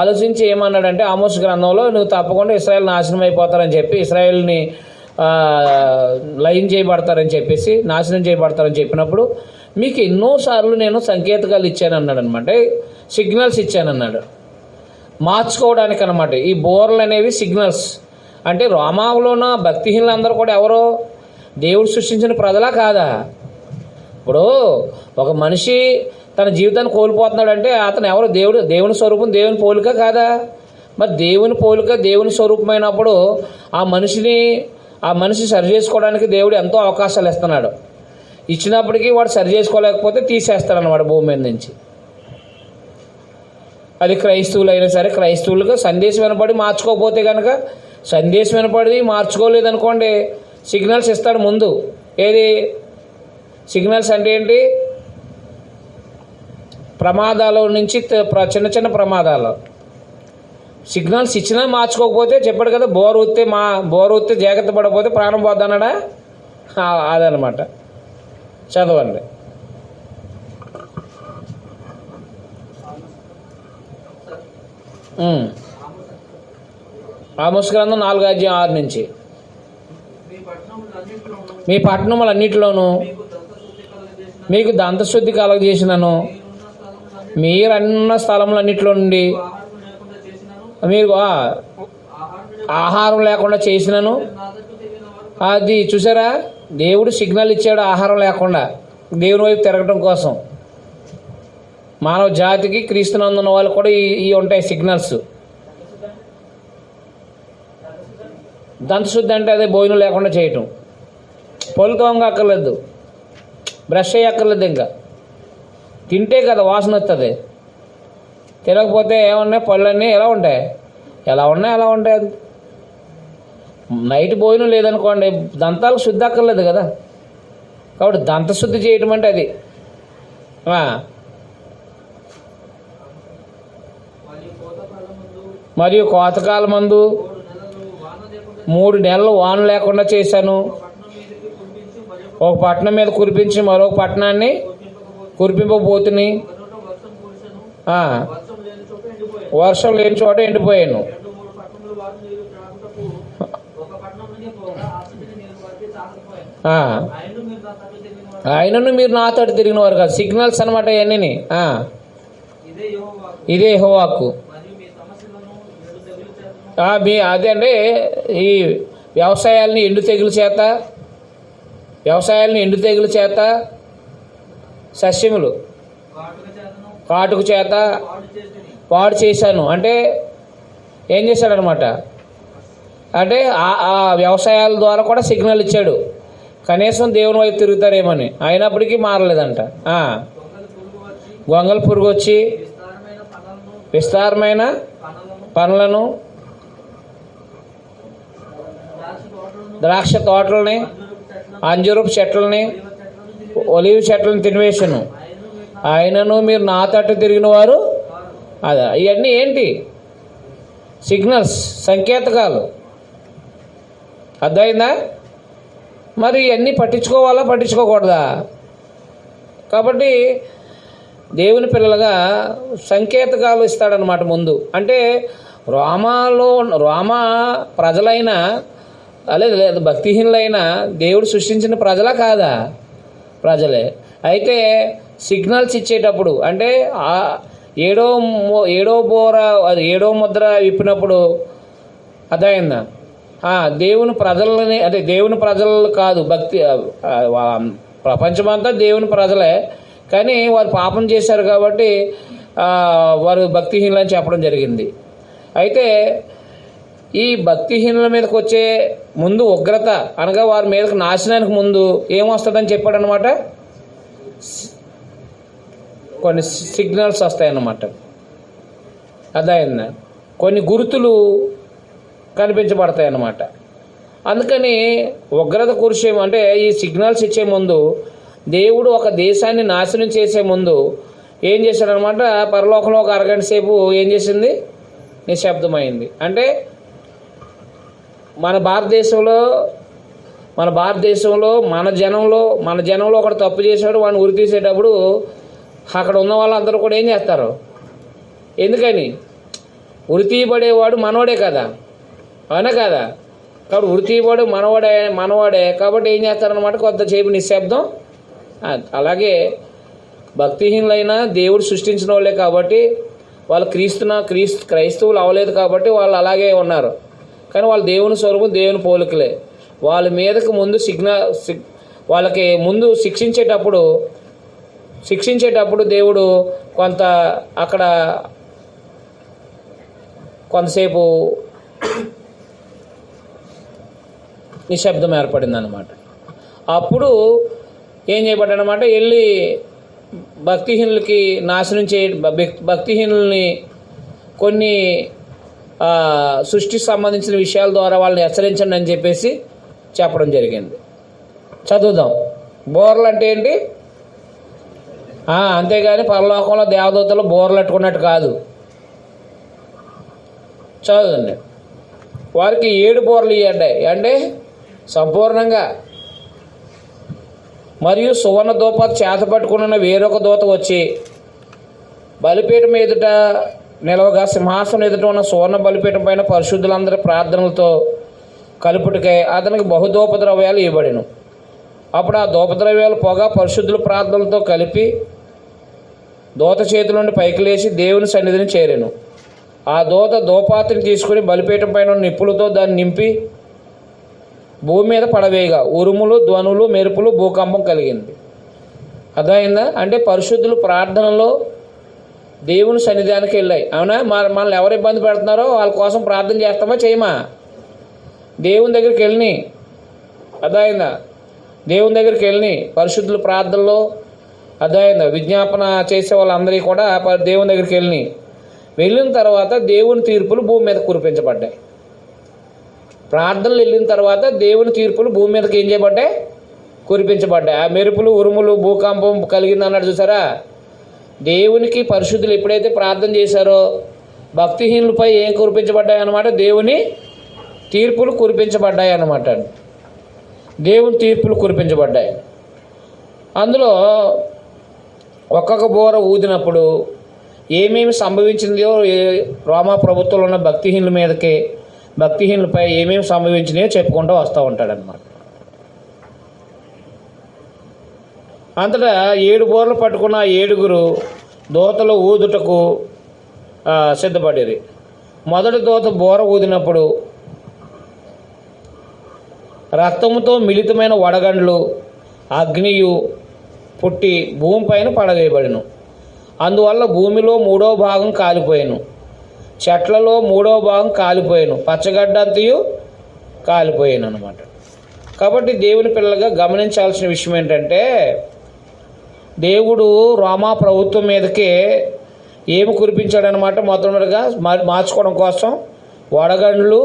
ఆలోచించి ఏమన్నాడంటే ఆమోస్ గ్రంథంలో నువ్వు తప్పకుండా ఇశ్రాయేల్ నాశనం అయిపోతారని చెప్పి ఇశ్రాయేల్ని నాశనం చేయబడతారని చెప్పినప్పుడు మీకు ఎన్నోసార్లు నేను సంకేతాలు ఇచ్చానన్నాడు అనమాట, సిగ్నల్స్ ఇచ్చానన్నాడు మార్చుకోవడానికి అనమాట. ఈ బోర్లు అనేవి సిగ్నల్స్. అంటే రోమాలోన భక్తిహీనులందరూ కూడా ఎవరో దేవుడు సృష్టించిన ప్రజలా కాదా? ఇప్పుడు ఒక మనిషి తన జీవితాన్ని కోల్పోతున్నాడంటే అతను ఎవరు? దేవుని స్వరూపం, దేవుని పోలిక కాదా? మరి దేవుని పోలిక దేవుని స్వరూపమైనప్పుడు ఆ మనిషి సరి చేసుకోవడానికి దేవుడు ఎంతో అవకాశాలు ఇస్తున్నాడు. ఇచ్చినప్పటికీ వాడు సరి చేసుకోలేకపోతే తీసేస్తాడు అన్నమాట భూమి మీద నుంచి. అది క్రైస్తవులు అయినా సరే, క్రైస్తవులకు సందేశం వినపడి మార్చుకోకపోతే కనుక, సందేశం వినపడి మార్చుకోలేదనుకోండి, సిగ్నల్స్ ఇస్తాడు ముందు. ఏది సిగ్నల్స్ అంటే ఏంటి? ప్రమాదాల నుంచి చిన్న ప్రమాదాలు సిగ్నల్స్ ఇచ్చినా మార్చుకోకపోతే చెప్పాడు కదా, బోరు ఊస్తే జాగ్రత్త పడకపోతే ప్రాణం పోద్దన్నాడా? అదనమాట. చదవండి. ఆమోస్ గ్రంథం 4:6 నుంచి. మీ పట్టణములన్నిటిలోనూ మీకు దంతశుద్ధి కలగజేసినను, మీరన్న స్థలములన్నిటిలో నుండి మీరు ఆహారం లేకుండా చేసినను. అది చూసారా, దేవుడు సిగ్నల్ ఇచ్చాడు ఆహారం లేకుండా దేవుని వైపు తిరగటం కోసం. మానవ జాతికి క్రీస్తునందున్న వాళ్ళు కూడా ఇవి ఉంటాయి సిగ్నల్స్. దంతశుద్ధి అంటే అదే భోజనం లేకుండా చేయటం. పళ్ళు తోమగా అక్కర్లేదు, బ్రష్ అయ్యక్కర్లేదు, ఇంకా తింటే కదా వాసన వస్తుంది. తినకపోతే ఏమన్నాయి? పళ్ళన్నీ ఎలా ఉంటాయి? అలా ఉంటాయి. నైట్ భోజనం లేదనుకోండి, దంతాలకు శుద్ధి అక్కర్లేదు కదా. కాబట్టి దంతశుద్ధి చేయటం అంటే అది. మరియు కోతకాలం మందు 3 నెలలు వాన లేకుండా చేశాను. ఒక పట్టణం మీద కురిపించి మరొక పట్టణాన్ని కురిపింపబోతుని, వర్షం లేని చోట ఎండిపోయాను. ఆయనను మీరు నా తోటి తిరిగిన వారు కాదు. సిగ్నల్స్ అనమాట ఇవన్నీ. ఇదే యెహోవాకు. అదే అంటే ఈ వ్యవసాయాలని ఎండు తెగులు చేత సస్యములు కాటుకు చేత పాడు చేశాను. అంటే ఏం చేశాడనమాట? అంటే ఆ వ్యవసాయాల ద్వారా కూడా సిగ్నల్ ఇచ్చాడు, కనీసం దేవుని వైపు తిరుగుతారేమని. అయినప్పటికీ మారలేదంట. గొంగళ పురుగు వచ్చి విస్తారమైన పనులను, ద్రాక్ష తోటలని, అంజూరపు చెట్లని, ఒలివ్ చెట్లను తినివేశాను. ఆయనను మీరు నా తట్టు తిరిగిన వారు. అదా ఇవన్నీ ఏంటి? సిగ్నల్స్, సంకేతకాలు. అర్థమైందా? మరి ఇవన్నీ పట్టించుకోవాలా పట్టించుకోకూడదా? కాబట్టి దేవుని పిల్లలుగా సంకేతకాలు ఇస్తాడనమాట ముందు. అంటే రోమా ప్రజలైన లేదు భక్తిహీనులైన దేవుడు సృష్టించిన ప్రజలా కాదా? ప్రజలే. అయితే సిగ్నల్స్ ఇచ్చేటప్పుడు అంటే ఏడో ముద్ర విప్పినప్పుడు అర్థమైందా? దేవుని ప్రజలని, అంటే దేవుని ప్రజలు కాదు, ప్రపంచమంతా దేవుని ప్రజలే, కానీ వారు పాపం చేశారు కాబట్టి వారు భక్తిహీనులని చెప్పడం జరిగింది. అయితే ఈ భక్తిహీనుల మీదకి వచ్చే ముందు ఉగ్రత అనగా వారి మీదకి నాశనానికి ముందు ఏమొస్తుందని చెప్పాడనమాట? కొన్ని సిగ్నల్స్ వస్తాయన్నమాట. అర్థమైందా? కొన్ని గుర్తులు కనిపించబడతాయి అన్నమాట. అందుకని ఉగ్రత కురిసే అంటే ఈ సిగ్నల్స్ ఇచ్చే ముందు దేవుడు ఒక దేశాన్ని నాశనం చేసే ముందు ఏం చేశాడనమాట? పరలోకంలో ఒక అరగంట సేపు ఏం చేసింది? నిశ్శబ్దమైంది. అంటే మన భారతదేశంలో మన భారతదేశంలో మన జనంలో ఒకడు తప్పు చేశాడు, వాడిని ఉరి తీసేటప్పుడు అక్కడ ఉన్న వాళ్ళందరూ కూడా ఏం చేస్తారు? ఎందుకని? ఉరి తీయబడేవాడు మనవాడే కదా, అవునా కదా? కాబట్టి ఉరి తీయబడు మనవాడే కాబట్టి ఏం చేస్తారనమాట, కొంతసేపు నిశ్శబ్దం. అలాగే భక్తిహీనులైన దేవుడు సృష్టించిన వాళ్ళే కాబట్టి వాళ్ళు క్రైస్తవులు అవ్వలేదు కాబట్టి వాళ్ళు అలాగే ఉన్నారు. కానీ వాళ్ళు దేవుని స్వరూపం, దేవుని పోలికలే. వాళ్ళ మీదకి ముందు వాళ్ళకి ముందు శిక్షించేటప్పుడు దేవుడు అక్కడ కొంతసేపు నిశ్శబ్దం ఏర్పడిందనమాట. అప్పుడు ఏం చేయబడ్డాడనమాట, వెళ్ళి భక్తిహీనులకి భక్తిహీనుల్ని కొన్ని సృష్టికి సంబంధించిన విషయాల ద్వారా వాళ్ళని హెచ్చరించండి అని చెప్పేసి చెప్పడం జరిగింది. చదువుదాం. బోర్లు అంటే ఏంటి? అంతేగాని పరలోకంలో దేవదూతలు బోర్లు అట్టుకున్నట్టు కాదు. చదువుండి. వారికి 7 బోర్లు ఇవ్వండి అంటే సంపూర్ణంగా. మరియు సువర్ణ దూప చేత పట్టుకున్న వేరొక దూత వచ్చి బలిపీఠం ఎదుట నిలవగా సింహాసనం ఎదుట ఉన్న సువర్ణ బలిపీఠం పైన పరిశుద్ధులందరి ప్రార్థనలతో కలుపుటికై అతనికి బహుధూపద్రవ్యాలు ఇవ్వబడెను. అప్పుడు ఆ ధూపద్రవ్యాలు పొగ పరిశుద్ధుల ప్రార్థనలతో కలిపి దూత చేతుల నుండి పైకి లేచి దేవుని సన్నిధిని చేరెను. ఆ దూత ధూపాత్రిని తీసుకుని బలిపీఠం పైన నిప్పులతో దాన్ని నింపి భూమి మీద పడవేయగా ఉరుములు, ధ్వనులు, మెరుపులు, భూకంపం కలిగింది. అర్థమైందా? అంటే పరిశుద్ధులు ప్రార్థనలో దేవుని సన్నిధానికి వెళ్ళాయి. అవునా? మనల్ని ఎవరు ఇబ్బంది పెడుతున్నారో వాళ్ళ కోసం ప్రార్థన చేస్తామా చేయమా? దేవుని దగ్గరికి వెళ్ళి, అర్థమైందా? దేవుని దగ్గరికి వెళ్ళి పరిశుద్ధుల ప్రార్థనలో, అర్థమైందా, విజ్ఞాపన చేసే వాళ్ళందరికీ కూడా దేవుని దగ్గరికి వెళ్ళిన తర్వాత దేవుని తీర్పులు భూమి మీద కురిపించబడ్డాయి. ప్రార్థనలు వెళ్ళిన తర్వాత దేవుని తీర్పులు భూమి మీదకి ఏం చేయబడ్డాయి? కురిపించబడ్డాయి. ఆ మెరుపులు, ఉరుములు, భూకంపం కలిగింది అన్నాడు చూసారా? దేవునికి పరిశుద్ధులు ఎప్పుడైతే ప్రార్థన చేశారో భక్తిహీనులపై ఏం కురిపించబడ్డాయి అన్నమాట? దేవుని తీర్పులు కురిపించబడ్డాయి అన్నమాట. దేవుని తీర్పులు కురిపించబడ్డాయి. అందులో ఒక్కొక్క బోర ఊదినప్పుడు ఏమేమి సంభవించిందో, రోమా ప్రభుత్వంలో ఉన్న భక్తిహీనులపై ఏమేమి సంభవించినాయో చెప్పుకుంటూ వస్తూ ఉంటాడనమాట. అంతటా 7 బోర్లు పట్టుకున్న 7 దూతలు ఊదుటకు సిద్ధపడేది. మొదటి దూత బోర ఊదినప్పుడు రక్తముతో మిళితమైన వడగండ్లు, అగ్నియు పుట్టి భూమిపైన పడవేయబడిను. అందువల్ల భూమిలో 3వ భాగం కాలిపోయాను, చెట్లలో 3వ భాగం కాలిపోయాను, పచ్చగడ్డంతయు కాలిపోయాను అనమాట. కాబట్టి దేవుని పిల్లలుగా గమనించాల్సిన విషయం ఏంటంటే, దేవుడు రోమా ప్రభుత్వం మీదకే ఏమి కురిపించాడనమాట? మొట్టమొదటిగా మార్చుకోవడం కోసం వడగండ్లు,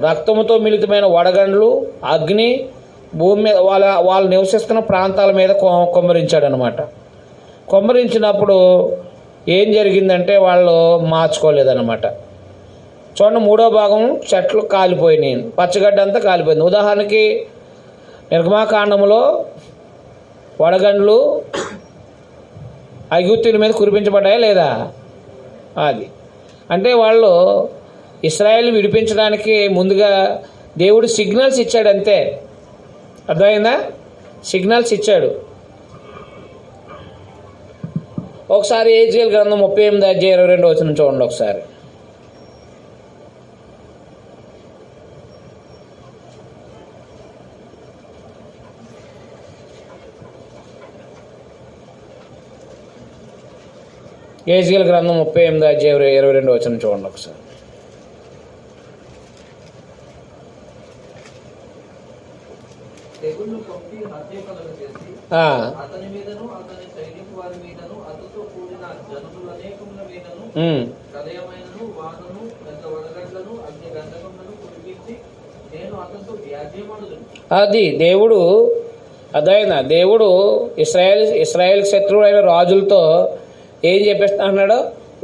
రక్తముతో మిళితమైన వడగండ్లు, అగ్ని భూమి మీద వాళ్ళు నివసిస్తున్న ప్రాంతాల మీద కుమ్మరించాడనమాట. కుమ్మరించినప్పుడు ఏం జరిగిందంటే వాళ్ళు మార్చుకోలేదన్నమాట. చూడండి, 3వ భాగం చెట్లు కాలిపోయినాయి, పచ్చగడ్డ అంతా కాలిపోయింది. ఉదాహరణకి నిర్గమాకాండంలో వడగండ్లు ఐగుప్తీయుల మీద కురిపించబడ్డాయా లేదా? అది అంటే వాళ్ళు ఇశ్రాయేల్ విడిపించడానికి ముందుగా దేవుడు సిగ్నల్స్ ఇచ్చాడు అంతే. అర్థమైందా? సిగ్నల్స్ ఇచ్చాడు. ఒకసారి ఏజేల్ గ్రంథం 38:22 చూడండి ఒకసారి. ఏజేల్ గ్రంథం 38:22 చూడండి ఒకసారి. అది దేవుడు, అదైనా దేవుడు ఇశ్రాయేల్ శత్రువు అయిన రాజులతో ఏం చెప్పిస్తానన్నాడు?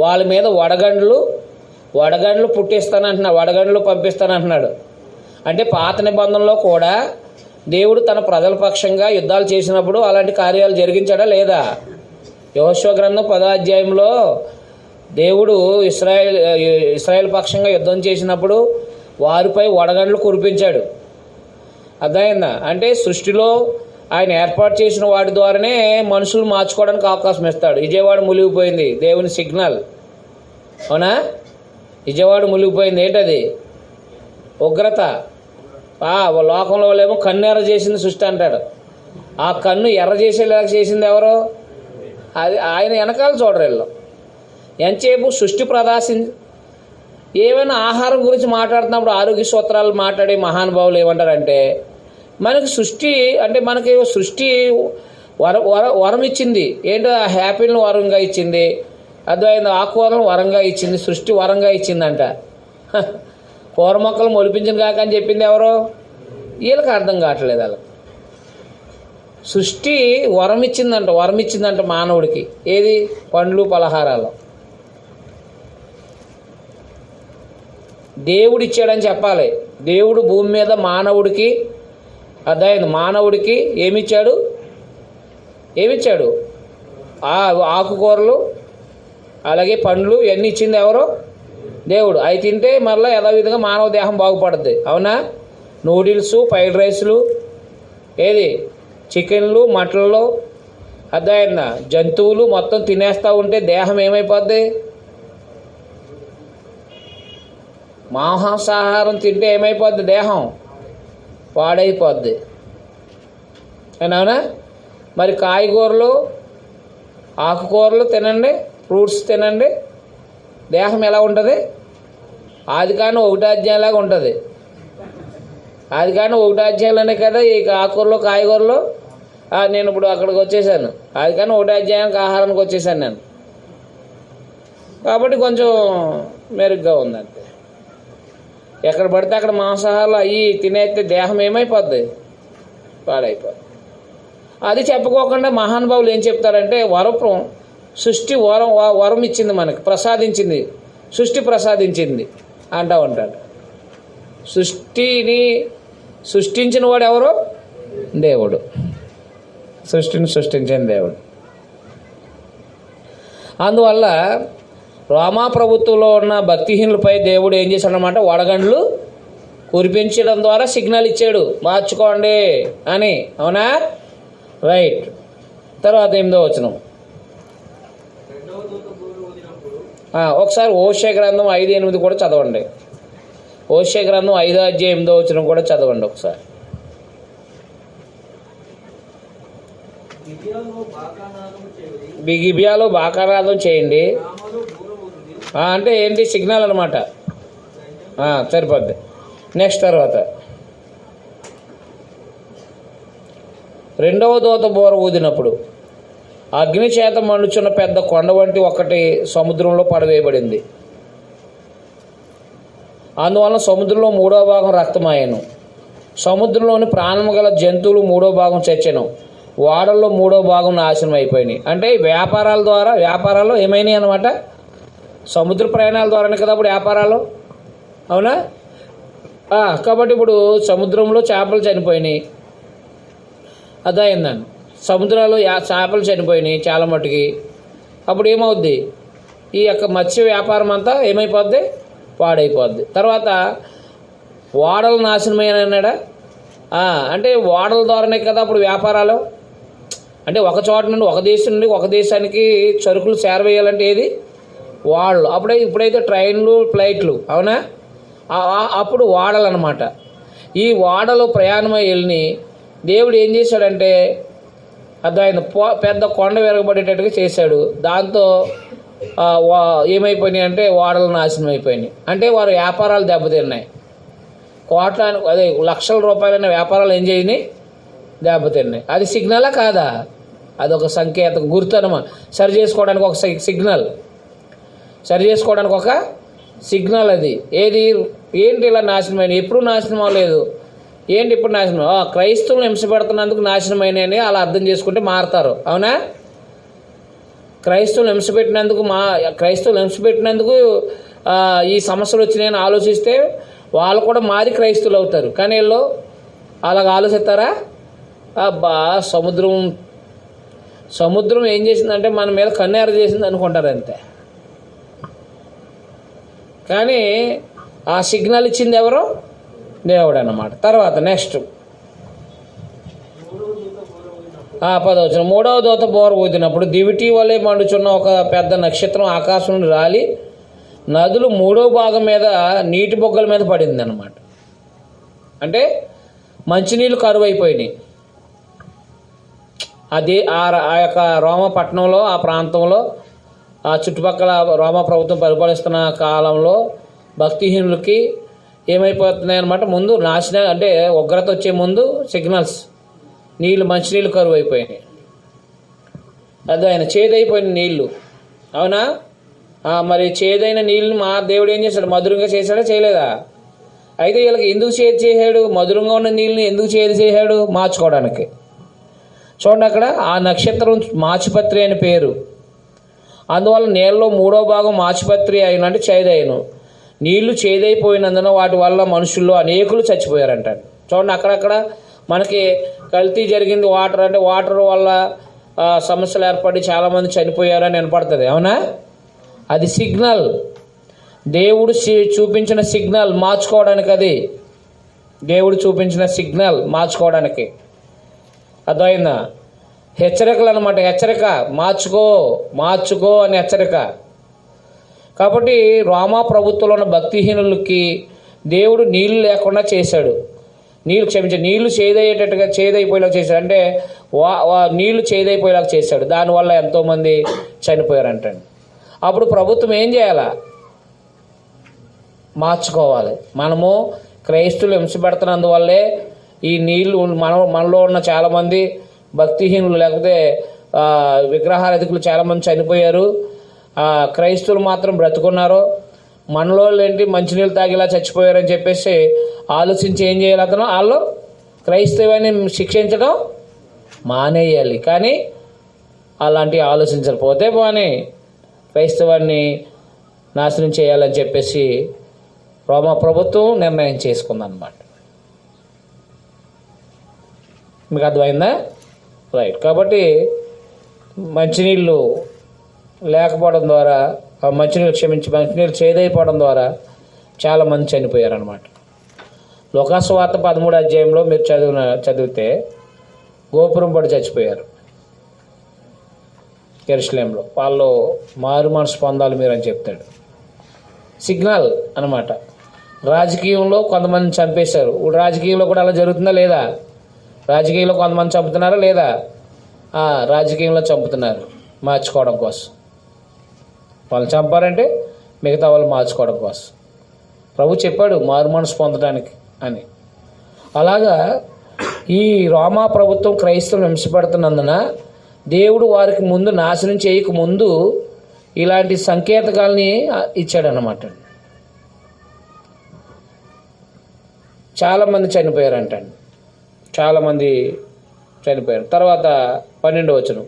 వాళ్ళ మీద వడగండ్లు పుట్టిస్తానంటున్నాడు, వడగండ్లు పంపిస్తానంటున్నాడు. అంటే పాత నిబంధనలో కూడా దేవుడు తన ప్రజల పక్షంగా యుద్ధాలు చేసినప్పుడు అలాంటి కార్యాలు జరిగించాడా లేదా? యెహోషువ గ్రంథం 10వ అధ్యాయంలో దేవుడు ఇశ్రాయేల్ పక్షంగా యుద్ధం చేసినప్పుడు వారిపై వడగండ్లు కురిపించాడు. అర్థమైందా? అంటే సృష్టిలో ఆయన ఏర్పాటు చేసిన వాటి ద్వారానే మనుషులు మార్చుకోవడానికి అవకాశం ఇస్తాడు. విజయవాడ మునిగిపోయింది, దేవుని సిగ్నల్. అవునా? విజయవాడ మునిగిపోయింది, ఏంటది? ఉగ్రత. లోకంలో వాళ్ళేమో కన్ను ఎర్ర చేసింది సృష్టి అంటాడు. ఆ కన్ను ఎర్ర చేసేలా చేసింది ఎవరో? అది ఆయన వెనకాల చూడరేళ్ళు. ఎంతసేపు సృష్టి ఏమైనా ఆహారం గురించి మాట్లాడుతున్నప్పుడు ఆరోగ్య సూత్రాలు మాట్లాడే మహానుభావులు ఏమంటారంటే, మనకి సృష్టి అంటే మనకి సృష్టి వరం ఇచ్చింది. ఏంటో ఆ హ్యాపీని వరంగా ఇచ్చింది, అద్వైత ఆకుకూరలను వరంగా ఇచ్చింది, సృష్టి వరంగా ఇచ్చిందంట. కూర మొక్కలు మొలిపించిన కాక అని చెప్పింది ఎవరో? వీళ్ళకి అర్థం కావట్లేదు. అలా సృష్టి వరం ఇచ్చిందంట మానవుడికి. ఏది? పండ్లు పలహారాలు దేవుడు ఇచ్చాడని చెప్పాలి. దేవుడు భూమి మీద మానవుడికి ఏమిచ్చాడు? ఆకుకూరలు అలాగే పండ్లు ఇవన్నీ ఇచ్చింది ఎవరో? దేవుడు. అవి తింటే మరలా యథావిధిగా మానవ దేహం బాగుపడుద్ది. అవునా? నూడిల్స్, ఫ్రైడ్ రైస్లు, ఏది చికెన్లు, మటన్లు, అర్థమైందా? జంతువులు మొత్తం తినేస్తూ ఉంటే దేహం ఏమైపోద్ది? మాంసాహారం తింటే ఏమైపోద్ది? దేహం పాడైపోద్ది. అవునా? మరి కాయగూరలు, ఆకుకూరలు తినండి, ఫ్రూట్స్ తినండి, దేహం ఎలా ఉంటుంది? ఆదికాండం 1వ అధ్యాయంలాగా ఉంటుంది. ఆదికాండం 1వ అధ్యాయంలోనే కదా ఈ ఆకుకూరలు కాయగూరలు. నేను ఇప్పుడు అక్కడికి వచ్చేసాను. ఆదికాండం 1వ అధ్యాయానికి ఆహారానికి వచ్చేసాను నేను. కాబట్టి కొంచెం మెరుగ్గా ఉందంతే. ఎక్కడ పడితే అక్కడ మాంసాహారాలు అవి తినేస్తే దేహం ఏమైపోద్ది? పాడైపోద్ది. అది చెప్పుకోకుండా మహానుభావులు ఏం చెప్తారంటే, సృష్టి వరం ఇచ్చింది, మనకి ప్రసాదించింది, సృష్టి ప్రసాదించింది అంటూ ఉంటాడు. సృష్టిని సృష్టించిన వాడు ఎవరు? దేవుడు. సృష్టిని సృష్టించిన దేవుడు. అందువల్ల రోమా ప్రభుత్వంలో ఉన్న భక్తిహీనులపై దేవుడు ఏం చేశాడనమాట? వడగండ్లు కురిపించడం ద్వారా సిగ్నల్ ఇచ్చాడు, మార్చుకోండి అని. అవునా? రైట్. తర్వాత 8వ వచనం ఒకసారి హోషేయ గ్రంథం 5:8 కూడా చదవండి. హోషేయ గ్రంథం 5వ అధ్యాయం 8వ వచనం కూడా చదవండి ఒకసారి. గిబియాలో బాకానాదం చేయండి. అంటే ఏంటి? సిగ్నల్ అనమాట. సరిపోద్ది. నెక్స్ట్ తర్వాత 2వ దూత బోర ఊదినప్పుడు అగ్ని చేత మండుచున్న పెద్ద కొండ వంటి ఒకటి సముద్రంలో పడవేయబడింది. అందువలన సముద్రంలో 3వ భాగం రక్తమాయను. సముద్రంలోని ప్రాణము గల జంతువులు 3వ భాగం చచ్చెను. ఓడల్లో 3వ భాగం నాశనం అయిపోయినాయి. అంటే వ్యాపారాలు ఏమైనాయి అనమాట? సముద్ర ప్రయాణాల ద్వారానే కదా ఇప్పుడు వ్యాపారాలు. అవునా? కాబట్టి ఇప్పుడు సముద్రంలో చేపలు చనిపోయినాయి. అదైందండి. సముద్రాలు చేపలు చనిపోయినాయి చాలా మట్టుకి. అప్పుడు ఏమవుద్ది? ఈ యొక్క మత్స్య వ్యాపారం అంతా ఏమైపోద్ది? పాడైపోద్ది. తర్వాత ఓడలు నాశనమైనాడా? అంటే ఓడల ద్వారానే కదా అప్పుడు వ్యాపారాలు. అంటే ఒక చోట నుండి ఒక దేశం నుండి ఒక దేశానికి సరుకులు చేరవేయాలంటే ఏది? ఓడలు. ఇప్పుడైతే ట్రైన్లు, ఫ్లైట్లు. అవునా? అప్పుడు ఓడలు అనమాట. ఈ ఓడలు ప్రయాణమై వెళ్ళి దేవుడు ఏం చేశాడంటే అర్థమైంది, పెద్ద కొండ విరగబడేటట్టుగా చేశాడు. దాంతో ఏమైపోయినాయి అంటే ఓడలు నాశనం అయిపోయినాయి. అంటే వారి వ్యాపారాలు దెబ్బతిన్నాయి. లక్షల రూపాయలైన వ్యాపారాలు ఏం చేయని దెబ్బతిన్నాయి. అది సిగ్నలా కాదా? అదొక సంకేతం, గుర్తు అనమాట. సరి చేసుకోవడానికి ఒక సిగ్నల్ అది. ఏంటి ఇలా నాశనమైన? ఎప్పుడు నాశనం అవ్వలేదు. ఏంటి ఇప్పుడు నాశనం? క్రైస్తవులను హింసపెడుతున్నందుకు నాశనమైనని అలా అర్థం చేసుకుంటే మారుతారు. అవునా? క్రైస్తవులు హింసపెట్టినందుకు ఈ సమస్యలు వచ్చినాయని ఆలోచిస్తే వాళ్ళు కూడా మారి క్రైస్తువులు అవుతారు. కానీ వీళ్ళు అలాగ ఆలోచిస్తారా? అబ్బా సముద్రం ఏం చేసిందంటే మన మీద కన్నేర చేసింది అనుకుంటారు అంతే. కానీ ఆ సిగ్నల్ ఇచ్చింది ఎవరు? దేవుడు అన్నమాట. తర్వాత నెక్స్ట్ 10వ మూడవ దూత బోర ఊదినప్పుడు దివిటి వలె మండుచున్న ఒక పెద్ద నక్షత్రం ఆకాశం నుండి రాలి నదులు 3వ భాగం మీద నీటి బొగ్గల మీద పడింది అన్నమాట. అంటే మంచినీళ్ళు కరువైపోయినాయి. అది ఆ యొక్క రోమపట్నంలో, ఆ ప్రాంతంలో, ఆ చుట్టుపక్కల రోమా ప్రభుత్వం పరిపాలిస్తున్న కాలంలో భక్తిహీనులకి ఏమైపోతున్నాయి అన్నమాట, ముందు నాశనం అంటే ఉగ్రత వచ్చే ముందు సిగ్నల్స్, మంచినీళ్ళు కరువు అయిపోయినాయి. అది ఆయన చేదైపోయిన నీళ్లు. అవునా? మరి చేదైన నీళ్ళని మా దేవుడు ఏం చేశాడు? మధురంగా చేశాడా చేయలేదా? అయితే వీళ్ళకి ఎందుకు చేదు చేశాడు? మధురంగా ఉన్న నీళ్ళని ఎందుకు చేదు చేశాడు? మార్చుకోవడానికి. చూడండి అక్కడ, ఆ నక్షత్రం మాచిపత్రి అని పేరు. అందువల్ల నీళ్ళలో 3వ భాగం మాచిపత్రి అయిన అంటే చేదైను. నీళ్లు చేదైపోయినందున వాటి వల్ల మనుషుల్లో అనేకులు చచ్చిపోయారంట. చూడండి, అక్కడక్కడ మనకి కల్తీ జరిగింది. వాటర్ వల్ల సమస్యలు ఏర్పడి చాలామంది చనిపోయారని వినపడుతుంది. అవునా? అది సిగ్నల్, దేవుడు చూపించిన సిగ్నల్ మార్చుకోవడానికి. అది దేవుడు చూపించిన సిగ్నల్ మార్చుకోవడానికి. అర్థమైందా? హెచ్చరికలు అనమాట. హెచ్చరిక, మార్చుకో అని హెచ్చరిక. కాబట్టి రోమా ప్రభుత్వంలో ఉన్న భక్తిహీనులకి దేవుడు నీళ్లు లేకుండా చేశాడు. నీళ్లు చేదైపోయేలాగా చేశాడు. అంటే నీళ్లు చేదైపోయేలాగా చేశాడు. దానివల్ల ఎంతోమంది చనిపోయారంటండి. అప్పుడు ప్రభుత్వం ఏం చేయాలా? మార్చుకోవాలి. మనము క్రైస్తువులు హింసపెడుతున్నందువల్లే ఈ నీళ్లు మనలో ఉన్న చాలామంది భక్తిహీనులు లేకపోతే విగ్రహారాధికులు చాలామంది చనిపోయారు. క్రైస్తువులు మాత్రం బ్రతుకున్నారు. మనలో ఏంటి మంచినీళ్ళు తాగిలా చచ్చిపోయారని చెప్పేసి ఆలోచించి ఏం చేయాలి? వాళ్ళు క్రైస్తవాన్ని శిక్షించడం మానేయాలి. కానీ అలాంటివి ఆలోచించకపోతే పోనీ క్రైస్తవాన్ని నాశనం చేయాలని చెప్పేసి రోమా ప్రభుత్వం నిర్ణయం చేసుకుందన్నమాట. మీకు అర్థమైందా? రైట్. కాబట్టి మంచినీళ్ళు లేకపోవడం ద్వారా, మంచినీళ్ళు చేదైపోవడం ద్వారా చాలామంది చనిపోయారనమాట. లోకాసువార్త 13వ అధ్యాయంలో మీరు చదివితే గోపురం పడి చచ్చిపోయారు యెరూషలేంలో. వాళ్ళు మారు మనసు పొందాలి మీరు అని చెప్తాడు. సిగ్నల్ అనమాట. రాజకీయంలో కొంతమందిని చంపేశారు. ఇప్పుడు రాజకీయంలో కూడా అలా జరుగుతుందా లేదా? రాజకీయంలో కొంతమంది చంపుతున్నారా లేదా? రాజకీయంలో చంపుతున్నారు మార్చుకోవడం కోసం. వాళ్ళు చంపారంటే మిగతా వాళ్ళు మార్చుకోవడం కోసం. ప్రభు చెప్పాడు మారు మనసు పొందడానికి అని. అలాగా ఈ రోమా ప్రభుత్వం క్రైస్తవులను హింసపెడుతున్నందున దేవుడు వారికి ముందు నాశనం చేయక ముందు ఇలాంటి సంకేతకాలని ఇచ్చాడనమాట. చాలామంది చనిపోయారంటండి. చాలామంది చనిపోయారు. తర్వాత 12వ వచనం,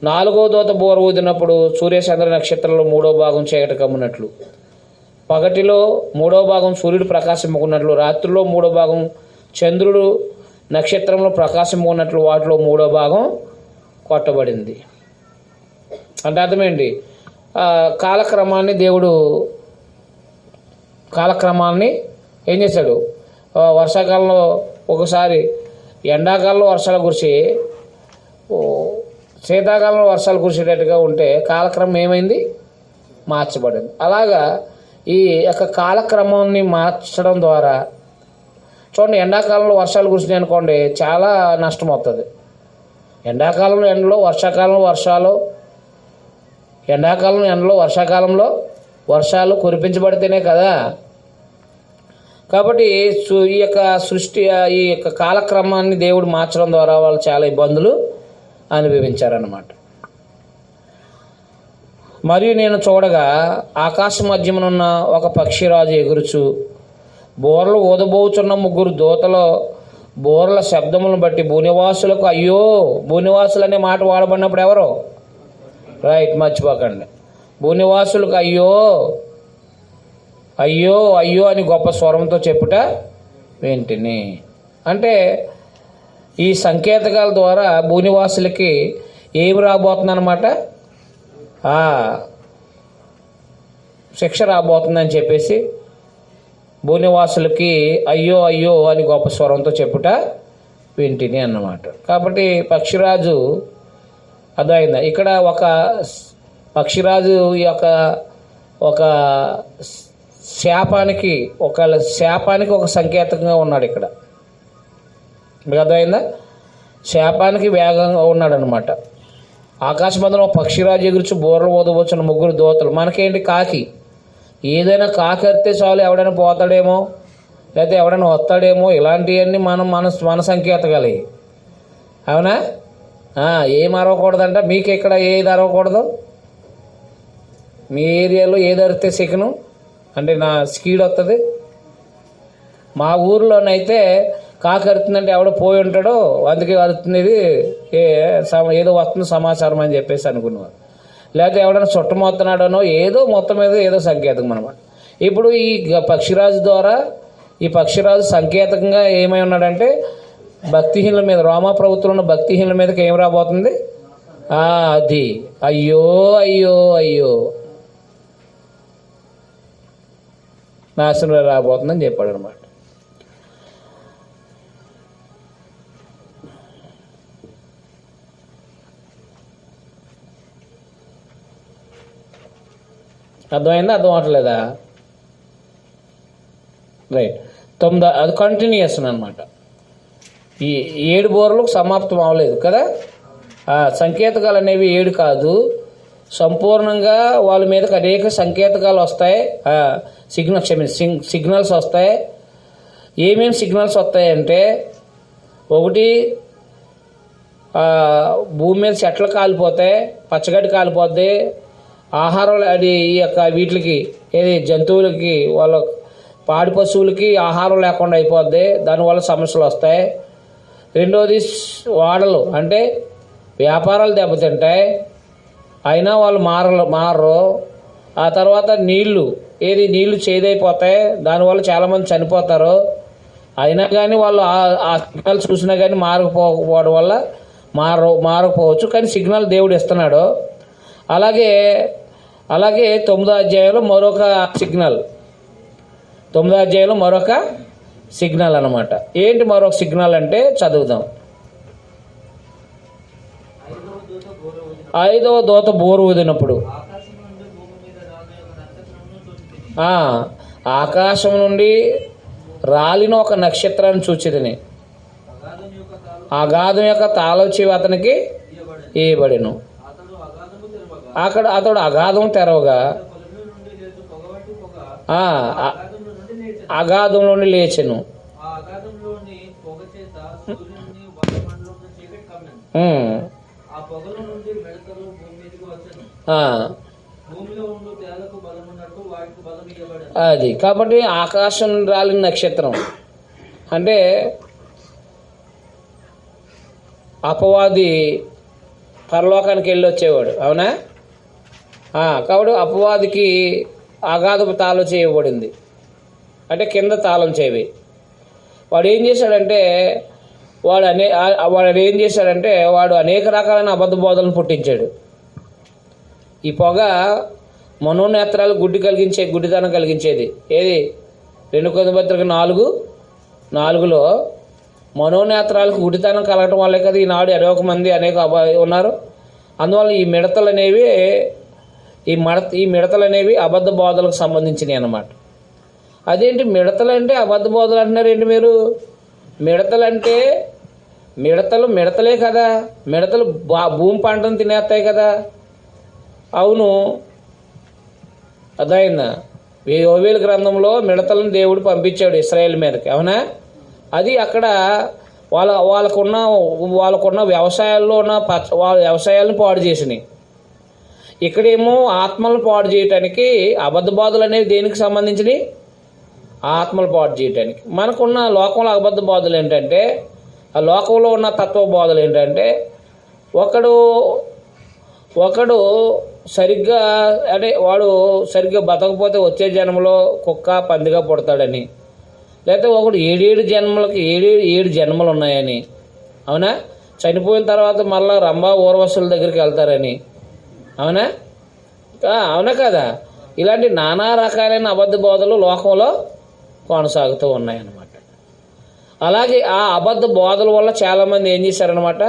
4వ దూత బోర ఊదినప్పుడు సూర్యచంద్ర నక్షత్రంలో 3వ భాగం చీకటి కమ్మునట్లు, పగటిలో 3వ భాగం సూర్యుడు ప్రకాశింపుకున్నట్లు, రాత్రిలో 3వ భాగం చంద్రుడు నక్షత్రంలో ప్రకాశింపుకున్నట్లు వాటిలో 3వ భాగం కొట్టబడింది. అంటే అర్థమేంటి? కాలక్రమాన్ని ఏం చేశాడు? వర్షాకాలంలో ఒకసారి ఎండాకాలంలో వర్షాలు కురిసి శీతాకాలంలో వర్షాలు కురిసేటట్టుగా ఉంటే కాలక్రమం ఏమైంది? మార్చబడింది. అలాగా ఈ యొక్క కాలక్రమాన్ని మార్చడం ద్వారా చూడండి, ఎండాకాలంలో వర్షాలు కురిసినాయి అనుకోండి, చాలా నష్టం అవుతుంది. ఎండాకాలంలో ఎండలో, వర్షాకాలంలో వర్షాలు, ఎండాకాలంలో ఎండలో, వర్షాకాలంలో వర్షాలు కురిపించబడితేనే కదా. కాబట్టి ఈ యొక్క కాలక్రమాన్ని దేవుడు మార్చడం ద్వారా వాళ్ళు చాలా ఇబ్బందులు అనుభవించారన్నమాట. మరియు నేను చూడగా ఆకాశ మధ్యమునున్న ఒక పక్షిరాజు ఎగురుచు బోర్లు ఊదబోచున్న 3 దూతల బోర్ల శబ్దములను బట్టి భూనివాసులకు అయ్యో. భూనివాసులు అనే మాట వాడబడినప్పుడు ఎవరు? రైట్, మర్చిపోకండి. భూనివాసులకు అయ్యో, అయ్యో అయ్యో అని గొప్ప స్వరంతో చెప్పుట వింటిని. అంటే ఈ సంకేతకాల ద్వారా భూనివాసులకి ఏమి రాబోతుందన్నమాట? శిక్ష రాబోతుందని చెప్పేసి భూనివాసులకి అయ్యో అయ్యో అని గొప్ప స్వరంతో చెప్పుట వింటిని అన్నమాట. కాబట్టి పక్షిరాజు అదైందా ఇక్కడ ఒక పక్షిరాజు యొక్క ఒక శాపానికి ఒక సంకేతంగా ఉన్నాడు ఇక్కడ. అర్థమైందా? శాపానికి వేగంగా ఉన్నాడు అనమాట. ఆకాశమందులో పక్షిరాజు ఎగురుచు బోర్లు ఓదవచ్చున్న 3 దూతలు. మనకేంటి కాకి, ఏదైనా కాకి అరితే చాలు ఎవడైనా పోతాడేమో లేకపోతే ఎవడైనా వస్తాడేమో, ఇలాంటివన్నీ మన సంకేతకాలి. అవునా? ఏం అరవకూడదంట. మీకు ఇక్కడ ఏది అరవకూడదు? మీ ఏరియాలో ఏది అరితే చికెను అంటే నా స్కీడ్ వస్తుంది. మా ఊరిలోనైతే కాకి అరుతుందంటే ఎవడో పోయి ఉంటాడో అందుకే అరుతుంది, ఏదో వస్తుంది సమాచారం అని చెప్పేసి అనుకునేవారు. లేకపోతే ఎవడైనా చుట్టమొస్తున్నాడనో ఏదో మొత్తం మీద ఏదో సంకేతం అనమాట. ఇప్పుడు ఈ పక్షిరాజు ద్వారా ఈ పక్షిరాజు సంకేతంగా ఏమై ఉన్నాడంటే భక్తిహీనుల మీద, రోమా ప్రభుత్వంలో ఉన్న భక్తిహీనుల మీదకి ఏం రాబోతుంది? అది అయ్యో అయ్యో అయ్యో నాశనం రాబోతుందని చెప్పాడు అనమాట. అర్థమైందా? అర్థం అవట్లేదా? రైట్. 9 అది కంటిన్యూషన్ అనమాట. ఈ 7 బోర్లకు సమాప్తం అవ్వలేదు కదా. సంకేతకాలు అనేవి 7 కాదు, సంపూర్ణంగా వాళ్ళ మీదకి అనేక సంకేతకాలు వస్తాయి. సిగ్నల్స్ వస్తాయి. ఏమేమి సిగ్నల్స్ వస్తాయంటే, ఒకటి భూమి మీద చెట్లు కాలిపోతాయి, పచ్చగడ్డి కాలిపోద్ది, ఆహారం అది ఈ యొక్క వీటికి ఏది జంతువులకి వాళ్ళ పాడి పశువులకి ఆహారం లేకుండా అయిపోద్ది, దానివల్ల సమస్యలు వస్తాయి. రెండోది వాడలు అంటే వ్యాపారాలు దెబ్బతింటాయి, అయినా వాళ్ళు మారరు. ఆ తర్వాత నీళ్లు చేదైపోతాయి, దానివల్ల చాలామంది చనిపోతారు. అయినా కానీ వాళ్ళు ఆ సిగ్నల్ చూసినా కానీ మారకపోవడం వల్ల మారకపోవచ్చు, కానీ సిగ్నల్ దేవుడు ఇస్తున్నాడు. అలాగే 9వ అధ్యాయంలో మరొక సిగ్నల్, 9వ అధ్యాయంలో మరొక సిగ్నల్ అనమాట. ఏంటి మరొక సిగ్నల్ అంటే చదువుదాం. 5వ దూత బోరు ఊదినప్పుడు ఆకాశం నుండి రాలిన ఒక నక్షత్రాన్ని చూచితిని. అగాధం యొక్క తాళం చెవి అతనికి ఇవ్వబడెను. అతడు అగాధం తెరవగా అగాధం నుండి లేచెను. అది కాబట్టి ఆకాశం రాలిన నక్షత్రం అంటే అపవాది పరలోకానికి వెళ్ళి వచ్చేవాడు. అవునా? కాబట్టి అపవాదికి అగాధపు తాళం చేయబడింది, అంటే కింద తాళం చేవి. వాడు ఏం చేశాడంటే వాడు అనేక రకాలైన అబద్ధ బోధనలు పుట్టించాడు. ఈ పొగ మనోనేత్రాలు గుడ్డితనం కలిగించేది. ఏది? 2 కొరింథీయుల 4:4లో మనోనేత్రాలకు గుడ్డితనం కలగటం వల్లే కదా ఈనాడు అనేక ఉన్నారు. అందువల్ల ఈ మిడతలు అనేవి అబద్ధ బోధలకు సంబంధించినవి అన్నమాట. అదేంటి మిడతలంటే అబద్ధ బోధలు అంటున్నారేంటి మీరు? మిడతలే కదా, మిడతలు భూమి పంటను తినేస్తాయి కదా. అవును, అదైందా? యోవేలు గ్రంథంలో మిడతలను దేవుడు పంపించాడు ఇశ్రాయేల్ మీదకి. అవునా? అది అక్కడ వాళ్ళకున్న వ్యవసాయాల్లో వాళ్ళ వ్యవసాయాలను పాడు చేసినాయి. ఇక్కడేమో ఆత్మలు పాడు చేయటానికి అబద్ధ బోధలు అనేవి దేనికి సంబంధించినవి? ఆత్మలు పాడు చేయటానికి. మనకున్న లోకంలో అబద్ధ బోధలు ఏంటంటే, ఆ లోకంలో ఉన్న తత్వ బోధలు ఏంటంటే, ఒకడు సరిగ్గా అంటే వాడు సరిగ్గా బతకపోతే వచ్చే జన్మలో కుక్క పందిగా పుడతాడని, లేకపోతే ఒకడు ఏడేడు జన్మలకి ఏడు జన్మలు ఉన్నాయని, అవునా, చనిపోయిన తర్వాత మళ్ళీ రంభా ఊర్వశుల దగ్గరికి వెళ్తారని, అవునా అవునా కదా, ఇలాంటి నానా రకాలైన అబద్ధ బోధలు లోకంలో కొనసాగుతూ ఉన్నాయన్నమాట. అలాగే ఆ అబద్ధ బోధల వల్ల చాలామంది ఏం చేశారనమాట,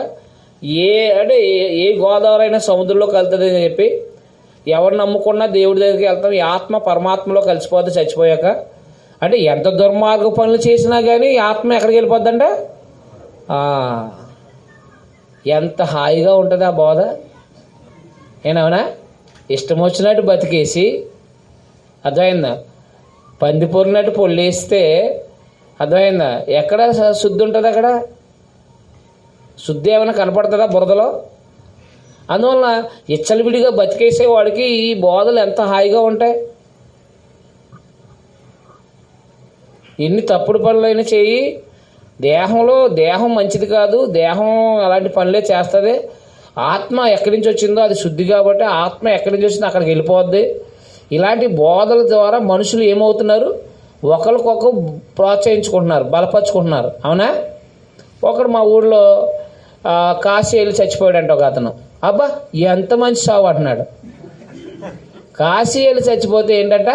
అంటే ఏ గోదావరి అయినా సముద్రంలోకి వెళ్తుంది అని చెప్పి ఎవరు నమ్ముకున్నా దేవుడి దగ్గరికి వెళ్తాం, ఈ ఆత్మ పరమాత్మలో కలిసిపోతే చచ్చిపోయాక. అంటే ఎంత దుర్మార్గ పనులు చేసినా కానీ ఆత్మ ఎక్కడికి వెళ్ళిపోద్దంటే ఎంత హాయిగా ఉంటుంది ఆ బోధ. ఏనవునా, ఇష్టం వచ్చినట్టు బతికేసి, అర్థమైందా, పంది పొరినట్టు పొల్లేస్తే, అర్థమైందా, ఎక్కడ శుద్ధి ఉంటుంది? అక్కడ శుద్ధి ఏమైనా కనపడుతుందా బురదలో? అందువల్ల ఇచ్చలవిడిగా బతికేసే వాడికి ఈ బోధలు ఎంత హాయిగా ఉంటాయి. ఎన్ని తప్పుడు పనులైనా చేయి, దేహం మంచిది కాదు, దేహం అలాంటి పనులే చేస్తుంది. ఆత్మ ఎక్కడి నుంచి వచ్చిందో అది శుద్ధి కాబట్టి ఆత్మ ఎక్కడి నుంచి వచ్చిందో అక్కడికి వెళ్ళిపోద్ది. ఇలాంటి బోధల ద్వారా మనుషులు ఏమవుతున్నారు, ఒకరికొకరు ప్రోత్సహించుకుంటున్నారు, బలపరుచుకుంటున్నారు. అవునా, ఒకడు మా ఊళ్ళో కాశీ వెళ్ళి చచ్చిపోయాడంట ఒక అతను. అబ్బా ఎంత మంచి సావు అంటున్నాడు. కాశీ వెళ్ళి చచ్చిపోతే ఏంటంట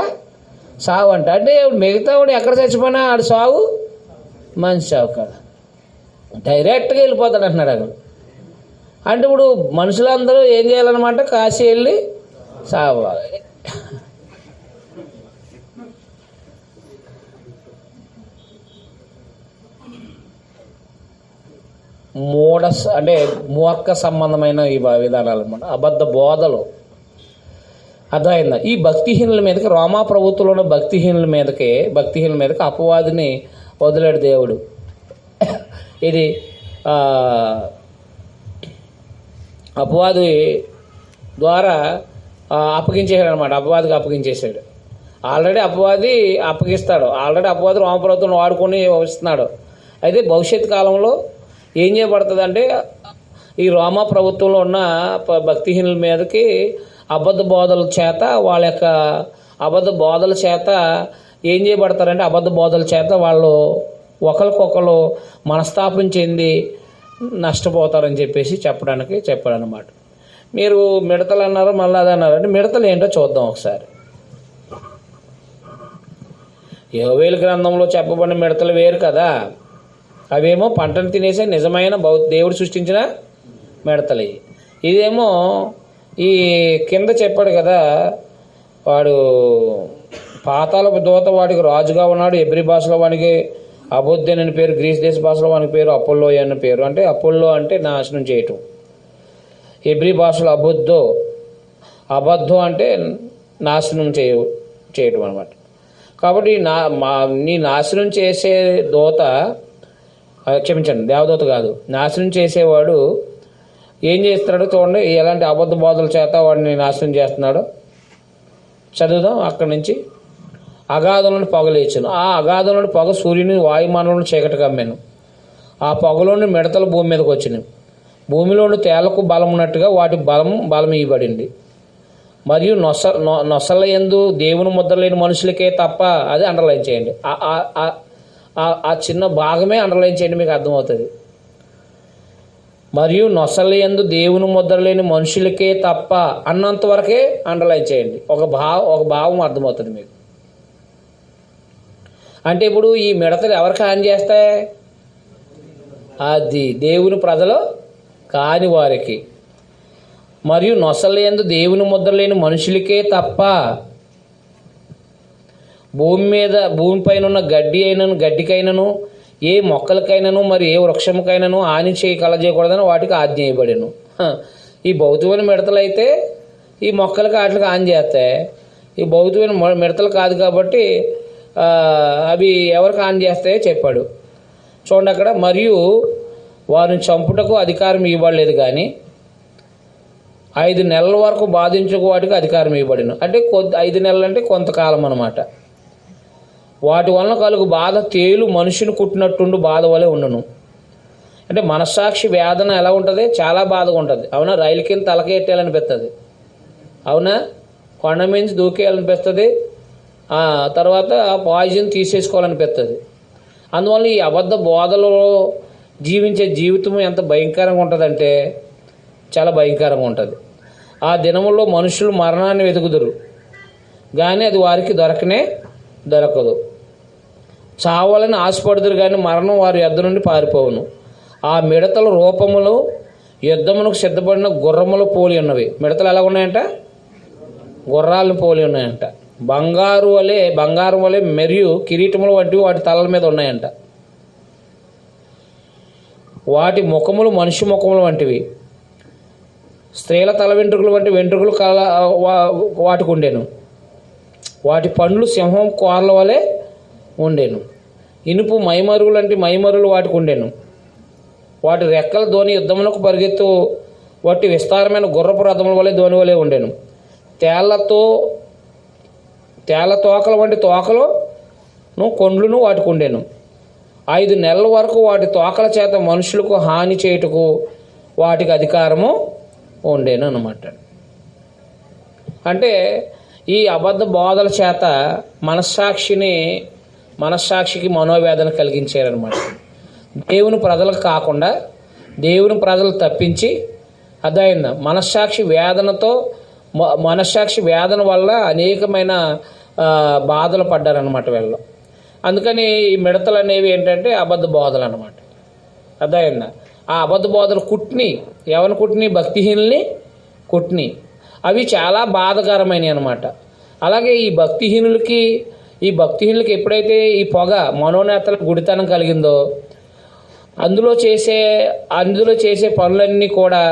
సావు అంట. అంటే మిగతా వాడు ఎక్కడ చచ్చిపోయినా ఆడు సావు మంచి సావు కాదు, డైరెక్ట్గా వెళ్ళిపోతాడు అంటున్నాడు అక్కడ. అంటే ఇప్పుడు మనుషులందరూ ఏం చేయాలన్నమాట, కాశీ వెళ్ళి సావాలి. అంటే మూర్ఖ సంబంధమైన ఈ విధానాలు అనమాట, అబద్ధ బోధలు. అర్థమైందా? ఈ భక్తిహీనుల మీదకి, రోమా ప్రభుత్వంలో ఉన్న భక్తిహీనుల మీదకి అపవాదిని వదిలాడు దేవుడు. ఇది అపవాది ద్వారా అప్పగించేశాడు అనమాట. అపవాదికి అప్పగించేశాడు. ఆల్రెడీ అపవాది అప్పగిస్తాడు, ఆల్రెడీ అపవాది రోమ ప్రభుత్వం వాడుకొని వస్తున్నాడు. అయితే భవిష్యత్ కాలంలో ఏం చేయబడుతుంది అంటే, ఈ రోమా ప్రభుత్వంలో ఉన్న భక్తిహీనుల మీదకి అబద్ధ బోధల చేత, వాళ్ళ యొక్క అబద్ధ బోధల చేత ఏం చేయబడతారంటే, అబద్ధ బోధల చేత వాళ్ళు ఒకరికొకరు మనస్తాపం చెంది నష్టపోతారని చెప్పేసి చెప్పాడనమాట. మీరు మిడతలు అన్నారు, మళ్ళీ అది అన్నారు. అంటే మిడతలు ఏంటో చూద్దాం ఒకసారి. యోవేలు గ్రంథంలో చెప్పబడిన మిడతలు వేరు కదా, అవేమో పంటను తినేసే నిజమైన దేవుడు సృష్టించిన మిడతలు. ఇదేమో ఈ కింద చెప్పాడు కదా, వాడు పాతాళపు దూత, వాడికి రాజుగా ఉన్నాడు. ఎబ్రి భాషలో వానికి అబుద్దెన్ అని పేరు, గ్రీస్ దేశ భాషలో వానికి పేరు అపోల్లో అని పేరు. అంటే అపోల్లో అంటే నాశనం చేయటం, ఎబ్రి భాషలో అబద్ధం అంటే నాశనం చేయటం అనమాట. కాబట్టి నీ నాశనం చేసే దూత, క్షమించండి, దేవదూత కాదు, నాశనం చేసేవాడు ఏం చేస్తున్నాడు చూడండి, ఎలాంటి అబద్ధ బోధల చేత వాడిని నాశనం చేస్తున్నాడు. చదువుదాం అక్కడి నుంచి. అగాధంలోని పొగ లేచాను, ఆ అగాధంలోని పొగ సూర్యుని వాయుమానంలో చీకటి కమ్మాను. ఆ పొగలోని మిడతలు భూమి మీదకి వచ్చినాయి. భూమిలోని తేలకు బలం ఉన్నట్టుగా వాటి బలం ఇవ్వబడింది. మరియు నొసల యందు దేవుని ముద్ర లేని మనుషులకే తప్ప, అది అండర్లైన్ చేయండి, ఆ చిన్న భాగమే అండర్లైన్ చేయండి, మీకు అర్థమవుతుంది. మరియు నొసల యందు దేవుని ముద్ర లేని మనుషులకే తప్ప అన్నంత వరకే అండర్లైన్ చేయండి. ఒక భావం అర్థమవుతుంది మీకు. అంటే ఇప్పుడు ఈ మిడతలు ఎవరికి హాని చేస్తాయి? అది దేవుని ప్రజలు కాని వారికి. మరియు నొసల యందు దేవుని ముద్ర లేని మనుషులకే తప్ప, భూమిపైన ఉన్న గడ్డికైనను ఏ మొక్కలకైనాను మరి ఏ వృక్షముకైనాను హాని కలజేయకూడదని వాటికి ఆజ్ఞ ఇవ్వబడెను. ఈ భౌతికమైన మిడతలు అయితే ఈ మొక్కలకి వాటికి హాని చేస్తాయి. ఈ భౌతికమైన మిడతలు కాదు కాబట్టి అవి ఎవరికి హాని చేస్తాయో చెప్పాడు. చూడండి అక్కడ, మరియు వారిని చంపుటకు అధికారం ఇవ్వలేదు, కానీ 5 నెలల వరకు బాధించుకు వాటికి అధికారం ఇవ్వబడిను. అంటే 5 నెలలు అంటే కొంతకాలం అన్నమాట. వాటి వలన కలుగు బాధ తేలు మనుషుని కుట్టినట్టుండు బాధ వలె ఉండును. అంటే మనస్సాక్షి వేదన ఎలా ఉంటుంది? చాలా బాధగా ఉంటుంది. అవునా, రైలు కింద తలకే ఎట్టాలనిపిస్తుంది. అవునా? కొండ మించి దూకేయాలనిపిస్తుంది, తర్వాత పాయిజన్ తీసేసుకోవాలనిపిస్తుంది. అందువల్ల ఈ అబద్ధ బోధలో జీవించే జీవితం ఎంత భయంకరంగా ఉంటుందంటే చాలా భయంకరంగా ఉంటుంది. ఆ దినముల్లో మనుషులు మరణాన్ని వెతుకుదురు, కానీ అది వారికి దొరకదు. చావాలని ఆశపడుదురు, కానీ మరణం వారి యొద్ద నుండి పారిపోవును. ఆ మిడతల రూపములు యుద్ధమునకు సిద్ధపడిన గుర్రములు పోలి ఉన్నవి. మిడతలు ఎలా ఉన్నాయంట? గుర్రాలను పోలి ఉన్నాయంట. బంగారం వలె మరియు కిరీటములు వంటివి వాటి తలల మీద ఉన్నాయంట. వాటి ముఖములు మనిషి ముఖములు వంటివి. స్త్రీల తల వెంట్రుకలు వంటి వెంట్రుకలు వాటికి ఉండేను. వాటి పండ్లు సింహం కోరల వలె ఉండేను. ఇనుపు మైమరులు లాంటి మైమరులు వాటికి ఉండేను. వాటి రెక్కల ధోని యుద్ధమునకు పరిగెత్తు వాటి విస్తారమైన గుర్రపు రథముల వలె ధోని వలె ఉండేను. తేళ్ల తోకల వంటి తోకలను కొండ్లును వాటికి ఉండేను. 5 నెలల వరకు వాటి తోకల చేత మనుషులకు హాని చేయుటకు వాటికి అధికారము ఉండేను అన్నమాట. అంటే ఈ అబద్ధ బోధల చేత మనస్సాక్షికి మనోవేదన కలిగించారనమాట. దేవుని ప్రజలకు కాకుండా దేవుని ప్రజలు తప్పించి అదైందా మనస్సాక్షి వేదన వల్ల అనేకమైన బాధలు పడ్డారనమాట వీళ్ళు. అందుకని ఈ మిడతలు అనేవి ఏంటంటే అబద్ధ బోధలు అనమాట. అదైందా ఆ అబద్ధ బోధలు ఎవరిని కుట్టిని? భక్తిహీనుల్ని కుట్టిని. అవి చాలా బాధకరమైనవి అనమాట. అలాగే ఈ భక్తిహీనులకి ఎప్పుడైతే ఈ పొగ మనోనేతల గుడితనం కలిగిందో అందులో చేసే పనులన్నీ కూడా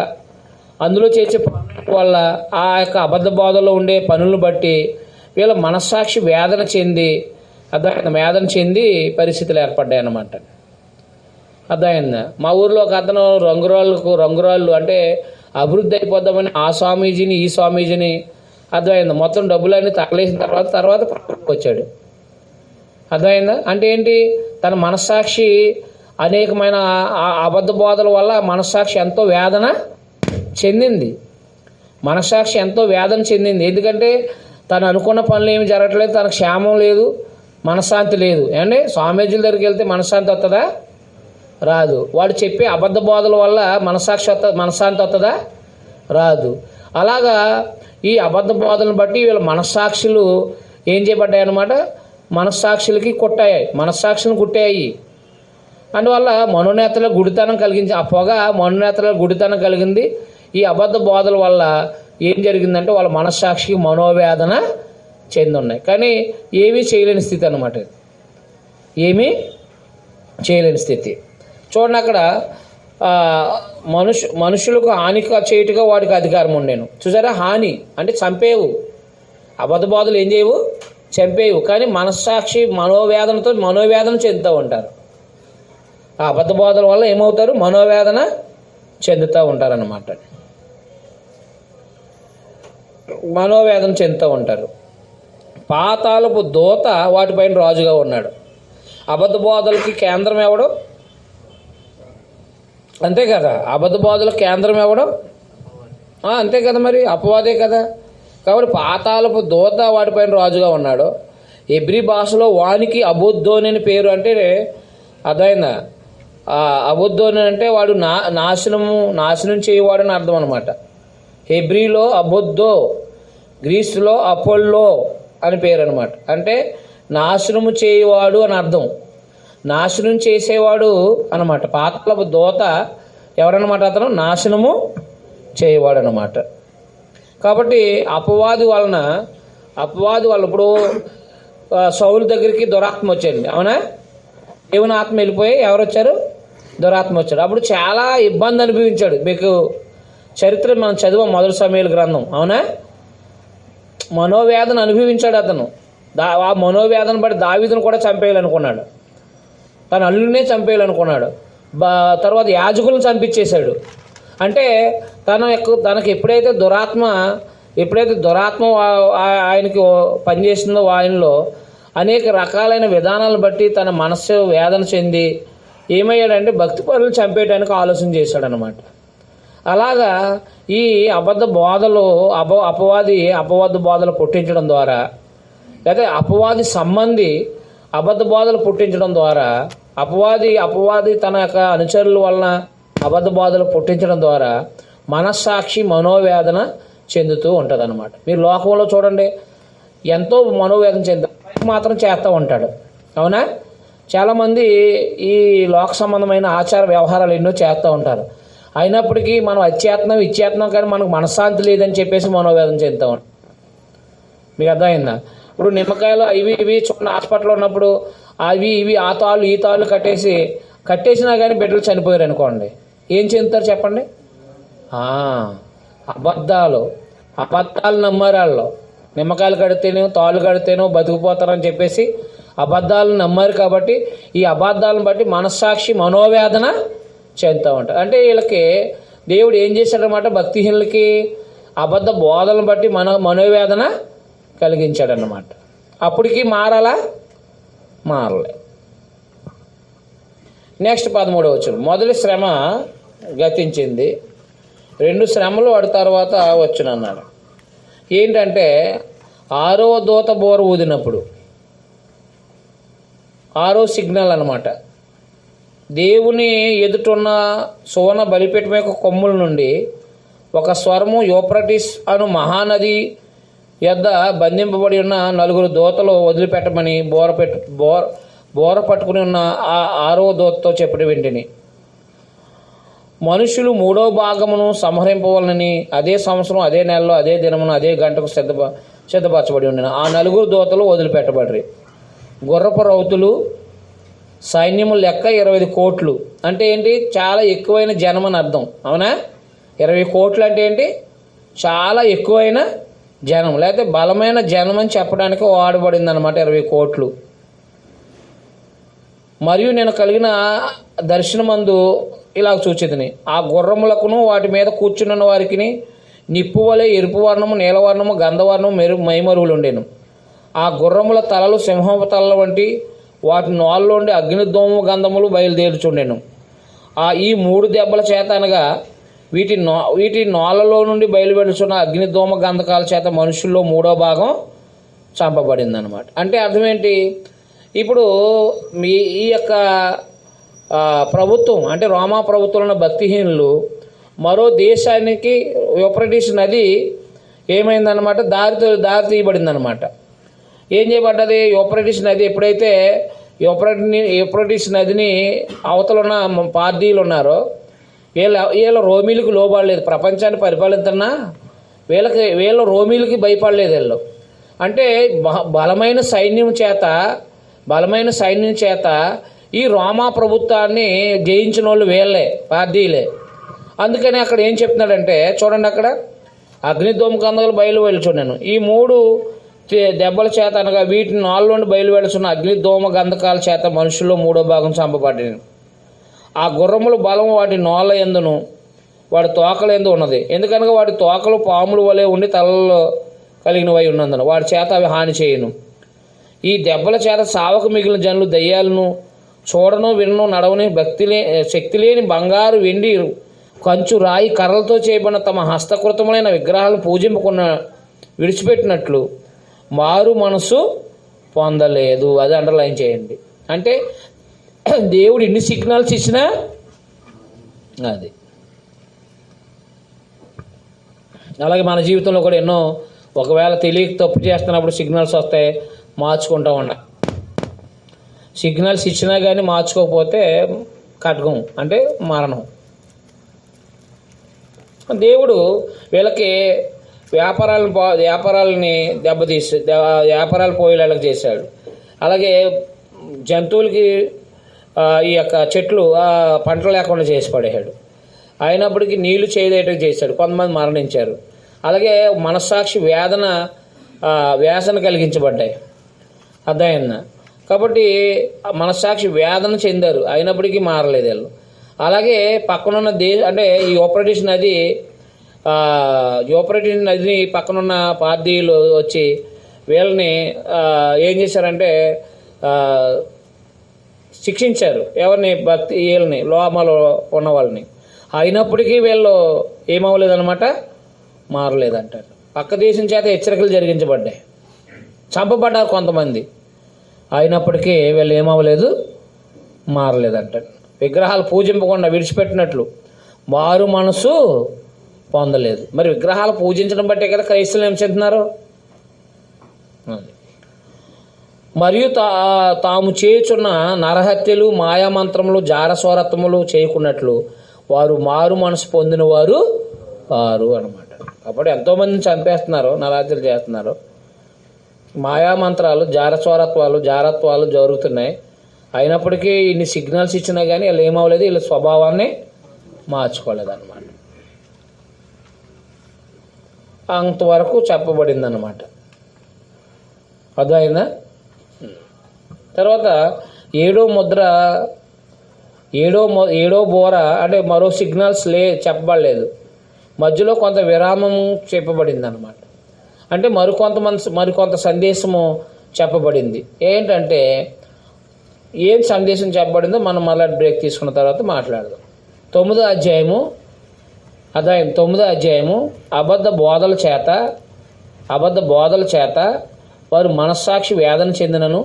అందులో చేసే పనుల వల్ల ఆ యొక్క అబద్ధ బోధలో ఉండే పనులను బట్టి వీళ్ళ మనస్సాక్షి వేదన చెంది పరిస్థితులు ఏర్పడ్డాయి అన్నమాట. అర్థమైందా? మా ఊరిలో ఒక అతను రంగురాళ్ళు అంటే అభివృద్ధి అయిపోద్దామని ఆ స్వామీజీని ఈ స్వామీజీని అర్థమైందా మొత్తం డబ్బులన్నీ తగలేసిన తర్వాత వచ్చాడు. అర్థమైందా? అంటే ఏంటి? తన మనస్సాక్షి అనేకమైన అబద్ధ బోధల వల్ల మనస్సాక్షి ఎంతో వేదన చెందింది. ఎందుకంటే తను అనుకున్న పనులు ఏమి జరగట్లేదు, తనకు క్షేమం లేదు, మనశ్శాంతి లేదు. ఏమండి? స్వామీజీల దగ్గరికి వెళ్తే మనశ్శాంతి వస్తుందా? రాదు. వాడు చెప్పే అబద్ధ బోధల వల్ల మనశ్శాంతి వస్తుందా? రాదు. అలాగా ఈ అబద్ధ బోధలను బట్టి వీళ్ళ మనస్సాక్షులు ఏం చేయబడ్డాయి అన్నమాట? మనస్సాక్షులకి మనస్సాక్షులను కుట్టాయి. అందువల్ల మనోనేతల గుడితనం కలిగించి ఆ పొగ మనోనేతల గుడితనం కలిగింది. ఈ అబద్ధ బోధల వల్ల ఏం జరిగిందంటే వాళ్ళ మనస్సాక్షికి మనోవేదన చెంది ఉన్నాయి. కానీ ఏమీ చేయలేని స్థితి అన్నమాట. ఏమీ చేయలేని స్థితి. చూడండి, అక్కడ మనుషులకు హాని చేయుటగా వాడికి అధికారం ఉండేను. చూసారా? హాని అంటే చంపేవు. అబద్ధ బోధలు ఏం చేయవు? చంపేవు. కానీ మనస్సాక్షి మనోవేదన చెందుతూ ఉంటారు. ఆ అబద్ధ బోధల వల్ల ఏమవుతారు? మనోవేదన చెందుతూ ఉంటారన్నమాట. పాతాళపు దూత వాటిపైన రాజుగా ఉన్నాడు. అబద్ధ బోధలకి కేంద్రం ఎవడు? అంతే కదా. అబద్ధ బోధలకు కేంద్రం ఎవడు? అంతే కదా, మరి అపవాదే కదా. కాబట్టి పాతాళపు దూత వాటిపైన రాజుగా ఉన్నాడు. హెబ్రీ భాషలో వానికి అబుద్దోని అని పేరు. అంటే అదైందా? అబుద్దోని అంటే వాడు నాశనం చేయవాడు అని అర్థం అనమాట. హెబ్రీలో అబుద్దో, గ్రీసులో అపోల్లో అని పేరు అనమాట. అంటే నాశనము చేయవాడు అని అర్థం, నాశనం చేసేవాడు అనమాట. పాతాళపు దూత ఎవరన్నమాట? అతను నాశనము చేయవాడు అనమాట. కాబట్టి అపవాది వల్ల ఇప్పుడు సౌలు దగ్గరికి దురాత్మ వచ్చింది, అవునా? దేవుని ఆత్మ వెళ్ళిపోయి ఎవరు వచ్చారు? దురాత్మ వచ్చాడు. అప్పుడు చాలా ఇబ్బంది అనుభవించాడు. మీకు చరిత్ర మనం చదివాం, మొదటి సమూయేలు గ్రంథం, అవునా? మనోవేదన అనుభవించాడు అతను. ఆ మనోవేదన బట్టి దావీదును కూడా చంపేయాలనుకున్నాడు, తన అల్లుడినే చంపేయాలనుకున్నాడు. తర్వాత యాజకులను చంపించేశాడు. అంటే తనకు ఎప్పుడైతే దురాత్మ ఆయనకి పనిచేసిందో ఆయనలో అనేక రకాలైన విధానాలను బట్టి తన మనస్సు వేదన చెంది ఏమయ్యాడంటే భక్తి పరులను చంపేయడానికి ఆలోచన చేశాడనమాట. అలాగా ఈ అబద్ధ బోధలు అపవాది బోధలు పుట్టించడం ద్వారా, లేదా అపవాది సంబంధి అబద్ధ బోధలు పుట్టించడం ద్వారా, అపవాది తన యొక్క అనుచరుల వలన అబద్ధ బోధలు పుట్టించడం ద్వారా మనస్సాక్షి మనోవేదన చెందుతూ ఉంటుంది అన్నమాట. మీరు లోకంలో చూడండి, ఎంతో మనోవేదన మాత్రం చేస్తూ ఉంటాడు. అవునా? చాలామంది ఈ లోక సంబంధమైన ఆచార వ్యవహారాలు ఎన్నో చేస్తూ ఉంటారు. అయినప్పటికీ మనం ఇచ్చేస్తున్నాం కానీ మనకు మనశ్శాంతి లేదని చెప్పేసి మనోవేదన చెందుతూ ఉంటాం. మీకు అర్థమైందా? ఇప్పుడు నిమ్మకాయలు ఇవి చూడండి, హాస్పిటల్లో ఉన్నప్పుడు ఇవి ఆ తాళ్ళు ఈ తాళ్ళు కట్టేసినా కానీ బిడ్డలు చనిపోయారు అనుకోండి, ఏం చెందుతారు చెప్పండి? అబద్ధాలు నమ్మారు వాళ్ళు. నిమ్మకాయలు కడితేనో తాళ్ళు కడితేనో బతికిపోతారని చెప్పేసి అబద్ధాలను నమ్మారు. కాబట్టి ఈ అబద్ధాలను బట్టి మనస్సాక్షి మనోవేదన చెందుతూ ఉంటారు. అంటే వీళ్ళకి దేవుడు ఏం చేశాడనమాట, భక్తిహీనులకి అబద్ధ బోధలను బట్టి మనోవేదన కలిగించాడన్నమాట. అప్పటికి మారలే. నెక్స్ట్ 13వ వచనం. మొదటి శ్రమ గతించింది, 2 శ్రమలు వాడి తర్వాత వచ్చునన్నాడు. ఏంటంటే 6వ దూత బోర ఊదినప్పుడు, 6వ సిగ్నల్ అన్నమాట. దేవుని ఎదుటున్న సువర్ణ బలిపీఠం యొక్క కొమ్ముల నుండి ఒక స్వరము యూఫ్రటీస్ అను మహానది యొద్ద బంధింపబడి ఉన్న 4 దూతలు వదిలిపెట్టమని బోర పట్టుకుని ఉన్న ఆ 6వ దూతతో చెప్పిన వెంటనే మనుషులు 3వ భాగమును సంహరింపవాలని అదే సంవత్సరం అదే నెలలో అదే దినమును అదే గంటకు సిద్ధపరచబడి ఉండిన ఆ 4 దూతలు వదిలిపెట్టబడ్రి. గుర్రపు రౌతులు సైన్యము లెక్క 20 కోట్లు. అంటే ఏంటి? చాలా ఎక్కువైన జనం అని అర్థం. అవునా? 20 కోట్లు అంటే ఏంటి? చాలా ఎక్కువైన జనం, లేకపోతే బలమైన జనం అని చెప్పడానికి వాడబడింది అనమాట 20 కోట్లు. మరియు నేను కలిగిన దర్శనమందు ఇలా చూచితిని, ఆ గుర్రములకును వాటి మీద కూర్చున్న వారికి నిప్పు వలె ఎరుపు వర్ణము, నీలవర్ణము, గంధవర్ణము మైమరువులు ఉండేను. ఆ గుర్రముల తలలు సింహపు తలల వంటి, వాటి నోళ్ళలోండి అగ్నిదోమ గంధములు బయలుదేరుచుండెను. ఈ 3 దెబ్బల చేత అనగా వీటి నోళ్ళలో నుండి బయలువెడుచున్న అగ్నిదోమ గంధకాల చేత మనుషుల్లో 3వ భాగం చంపబడింది అనమాట. అంటే అర్థం ఏంటి? ఇప్పుడు ఈ యొక్క ప్రభుత్వం అంటే రోమా ప్రభుత్వంలో భక్తిహీనులు మరో దేశానికి యూఫ్రటీస్ నది ఏమైందనమాట, దారి తీయబడింది అనమాట. ఏం చేయబడ్డది? యూఫ్రటీస్ నది ఎప్పుడైతే యూఫ్రటీస్ నదిని అవతల ఉన్న పార్టీలు ఉన్నారో వీళ్ళ రోమిలకు లోబడలేదు. ప్రపంచాన్ని పరిపాలిస్తున్నా వీళ్ళ రోమిలకి భయపడలేదు వీళ్ళు. అంటే బలమైన సైన్యం చేత ఈ రోమా ప్రభుత్వాన్ని జయించిన వాళ్ళు వీళ్ళే, పార్టీలే. అందుకని అక్కడ ఏం చెప్తున్నాడంటే చూడండి, అక్కడ అగ్నిదోమ గంధకాలు బయలువెళ్ళుచున్నాను. ఈ 3 దెబ్బల చేత అనగా వీటి నాలుగులోని బయలువెళ్ళుచున్న అగ్నిదోమ గంధకాల చేత మనుషుల్లో 3వ భాగం చంపబడింది. ఆ గుర్రముల బలం వాటి నోళ్ళ ఎందును వాడి తోకల ఎందు ఉన్నది. ఎందుకనగా వాటి తోకలు పాముల వలె ఉండి తలలో కలిగినవై ఉన్నందున వాడి చేత అవి హాని చేయను. ఈ దెబ్బల చేత సావక మిగిలిన జనులు దయ్యాలను చూడను వినను నడవని శక్తి లేని బంగారు వెండి కంచు రాయి కర్రలతో చేయబడిన తమ హస్తకృతములైన విగ్రహాలను పూజింపకున్న విడిచిపెట్టినట్లు మారు మనసు పొందలేదు. అది అండర్లైన్ చేయండి. అంటే దేవుడు ఇన్ని సిగ్నల్స్ ఇచ్చినా అది అలాగే మన జీవితంలో కూడా ఎన్నో ఒకవేళ తెలియక తప్పు చేస్తున్నప్పుడు సిగ్నల్స్ వస్తాయి, మార్చుకుంటూ ఉండాలి. సిగ్నల్స్ ఇచ్చినా కానీ మార్చుకోకపోతే ఖడ్గం అంటే మరణం. దేవుడు వీళ్ళకి వ్యాపారాలని దెబ్బతీసి వ్యాపారాలు పోయేలాగా చేశాడు. అలాగే జంతువులకి ఈ యొక్క చెట్లు పంటలు లేకుండా చేసి పడేశాడు. అయినప్పటికీ నీళ్లు చేయదేటం చేశాడు. కొంతమంది మరణించారు. అలాగే మనస్సాక్షి వేదన కలిగించబడ్డాయి. అర్థమైందా? కాబట్టి మనస్సాక్షి వేదన చెందారు, అయినప్పటికీ మారలేదు వీళ్ళు. అలాగే పక్కనున్న అంటే ఈ యూఫ్రటీస్ నదిని పక్కనున్న పార్టీలు వచ్చి వీళ్ళని ఏం చేశారంటే శిక్షించారు. ఎవరిని? వీళ్ళని, లోమలో ఉన్న వాళ్ళని. అయినప్పటికీ వీళ్ళు ఏమవ్వలేదన్నమాట, మారలేదంటారు. పక్క దేశం చేత హెచ్చరికలు జరిగించబడ్డాయి, చంపబడ్డారు కొంతమంది, అయినప్పటికీ వీళ్ళు ఏమవ్వలేదు, మారలేదంటారు. విగ్రహాలు పూజింపకుండా విడిచిపెట్టినట్లు మారు మనసు పొందలేదు. మరి విగ్రహాలు పూజించడం బట్టే కదా క్రైస్తవులు ఏం చెందుతున్నారు. మరియు తాము చేయుచున్న నరహత్యలు, మాయామంత్రములు, జారస్వరత్వములు చేయకున్నట్లు వారు మారు మనసు పొందిన వారు వారు అనమాట. అప్పుడు ఎంతోమందిని చంపేస్తున్నారు, నరహత్యలు చేస్తున్నారు, మాయామంత్రాలు, జారత్వాలు జరుగుతున్నాయి. అయినప్పటికీ ఇన్ని సిగ్నల్స్ ఇచ్చినా కానీ వీళ్ళు ఏమవ్వలేదు, వీళ్ళ స్వభావాన్ని మార్చుకోలేదు అన్నమాట. అంతవరకు చెప్పబడింది అన్నమాట. అర్థమైందా? తర్వాత ఏడో బోర అంటే మరో సిగ్నల్స్ చెప్పబడలేదు, మధ్యలో కొంత విరామం చెప్పబడింది అన్నమాట. అంటే మరికొంత సందేశము చెప్పబడింది. ఏంటంటే ఏం సందేశం చెప్పబడిందో మనం మళ్ళీ బ్రేక్ తీసుకున్న తర్వాత మాట్లాడదాం. 9వ అధ్యాయము అబద్ధ బోధల చేత వారు మనస్సాక్షి వేదన చెందినను,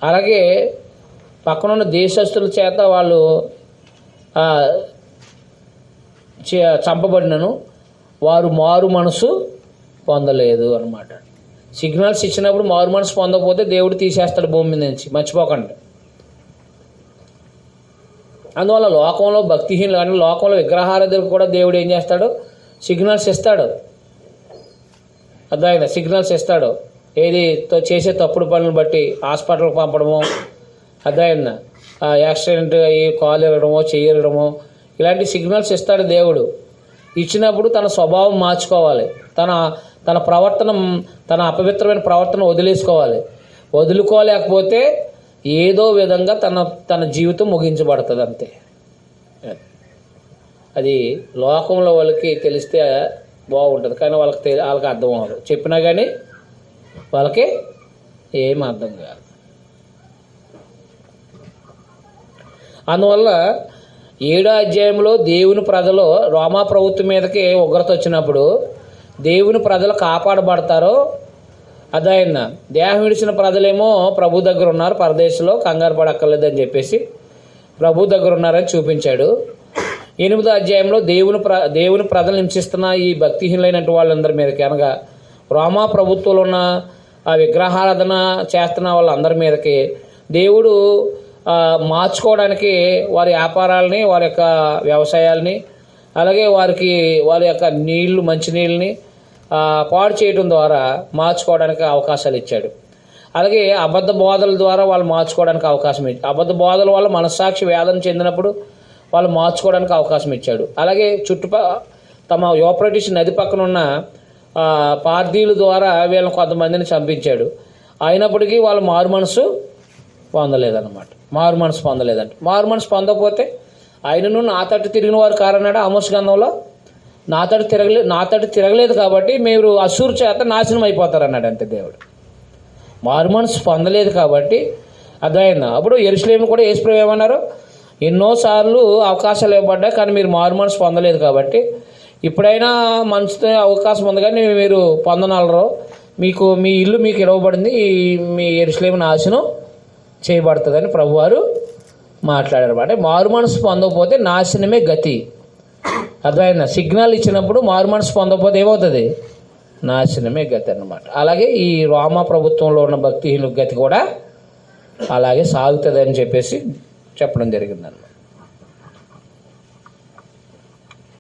అలాగే పక్కనున్న దేశస్తుల చేత వాళ్ళు చంపబడినను వారు మారు మనసు పొందలేదు అన్నమాట. సిగ్నల్స్ ఇచ్చినప్పుడు మారు మనసు పొందకపోతే దేవుడు తీసేస్తాడు భూమి మీద నుంచి, మర్చిపోకండి. అందువల్ల లోకంలో భక్తిహీనులు కానీ లోకంలో విగ్రహారాధనకు కూడా దేవుడు ఏం చేస్తాడు, సిగ్నల్స్ ఇస్తాడు. అర్థమైందా? సిగ్నల్స్ ఇస్తాడు. చేసే తప్పుడు పనులను బట్టి హాస్పిటల్కి పంపడము, అర్థమైందా, యాక్సిడెంట్ అయ్యి కాలు ఎరగడమో చెయ్యడమో, ఇలాంటి సిగ్నల్స్ ఇస్తాడు దేవుడు. ఇచ్చినప్పుడు తన స్వభావం మార్చుకోవాలి, తన ప్రవర్తన, తన అపవిత్రమైన ప్రవర్తన వదులుకోలేకపోతే ఏదో విధంగా తన జీవితం ముగించబడుతుంది అంతే. అది లోకంలో వాళ్ళకి తెలిస్తే బాగుంటుంది, కానీ వాళ్ళకి అర్థం అవ్వదు. చెప్పినా కానీ వాళ్ళకి ఏం అర్థం కాదు. అందువల్ల 7వ అధ్యాయంలో దేవుని ప్రజలు రోమా ప్రభుత్వం మీదకి ఉగ్రత వచ్చినప్పుడు దేవుని ప్రజలు కాపాడబడతారో అదైనా, దేహం విడిచిన ప్రజలేమో ప్రభు దగ్గర ఉన్నారు, పరదేశంలో కంగారు పడక్కర్లేదని చెప్పేసి ప్రభు దగ్గర ఉన్నారని చూపించాడు. 8వ అధ్యాయంలో దేవుని ప్రజలు హింసిస్తున్న ఈ భక్తిహీనులైనటువంటి వాళ్ళందరి మీదకి, అనగా రోమా ప్రభుత్వంలో ఉన్న ఆ విగ్రహారాధన చేస్తున్న వాళ్ళందరి మీదకి దేవుడు మార్చుకోవడానికి వారి వ్యాపారాలని, వారి యొక్క వ్యవసాయాలని, అలాగే వారి యొక్క మంచినీళ్ళని పాడు చేయడం ద్వారా మార్చుకోవడానికి అవకాశాలు ఇచ్చాడు. అలాగే అబద్ధ బోధల ద్వారా వాళ్ళు మార్చుకోవడానికి అవకాశం ఇచ్చాడు. అబద్ధ బోధల వల్ల మనస్సాక్షి వేదన చెందినప్పుడు వాళ్ళు మార్చుకోవడానికి అవకాశం ఇచ్చాడు. అలాగే తమ యూఫ్రటీస్ నది పక్కన ఉన్న పార్దీల ద్వారా వీళ్ళని కొంతమందిని చంపించాడు. అయినప్పటికీ వాళ్ళు మారు మనసు పొందలేదంట. మారు మనసు పొందకపోతే ఆయనను నా తట్టు తిరిగిన వారు కారన్నాడు ఆమోస్ గ్రంథంలో. నా తట్టు తిరగలేదు కాబట్టి మీరు అసూరు చేత నాశనం అయిపోతారన్నాడు అంతే దేవుడు. మారు మనసు పొందలేదు కాబట్టి అర్థమైందా. అప్పుడు యెరూషలేమును కూడా యేసుప్రభువు ఏమన్నారు, ఎన్నోసార్లు అవకాశాలు ఇవ్వబడ్డాయి కానీ మీరు మారు మనసు పొందలేదు కాబట్టి ఇప్పుడైనా మనసుతో అవకాశం ఉంది కానీ మీరు పొందనలరు, మీ ఇల్లు మీకు ఇవ్వబడింది, మీ యెరూషలేము నాశనం చేయబడుతుందని ప్రభువారు మాట్లాడారు. అంటే మారు మనసు పొందకపోతే నాశనమే గతి. అర్థమైందా. సిగ్నల్ ఇచ్చినప్పుడు మారు మనసు పొందకపోతే ఏమవుతుంది, నాశనమే గతి అన్నమాట. అలాగే ఈ రోమా ప్రభుత్వంలో ఉన్న భక్తిహీనుల గతి కూడా అలాగే సాగుతుంది అని చెప్పేసి చెప్పడం జరిగిందన్నమాట.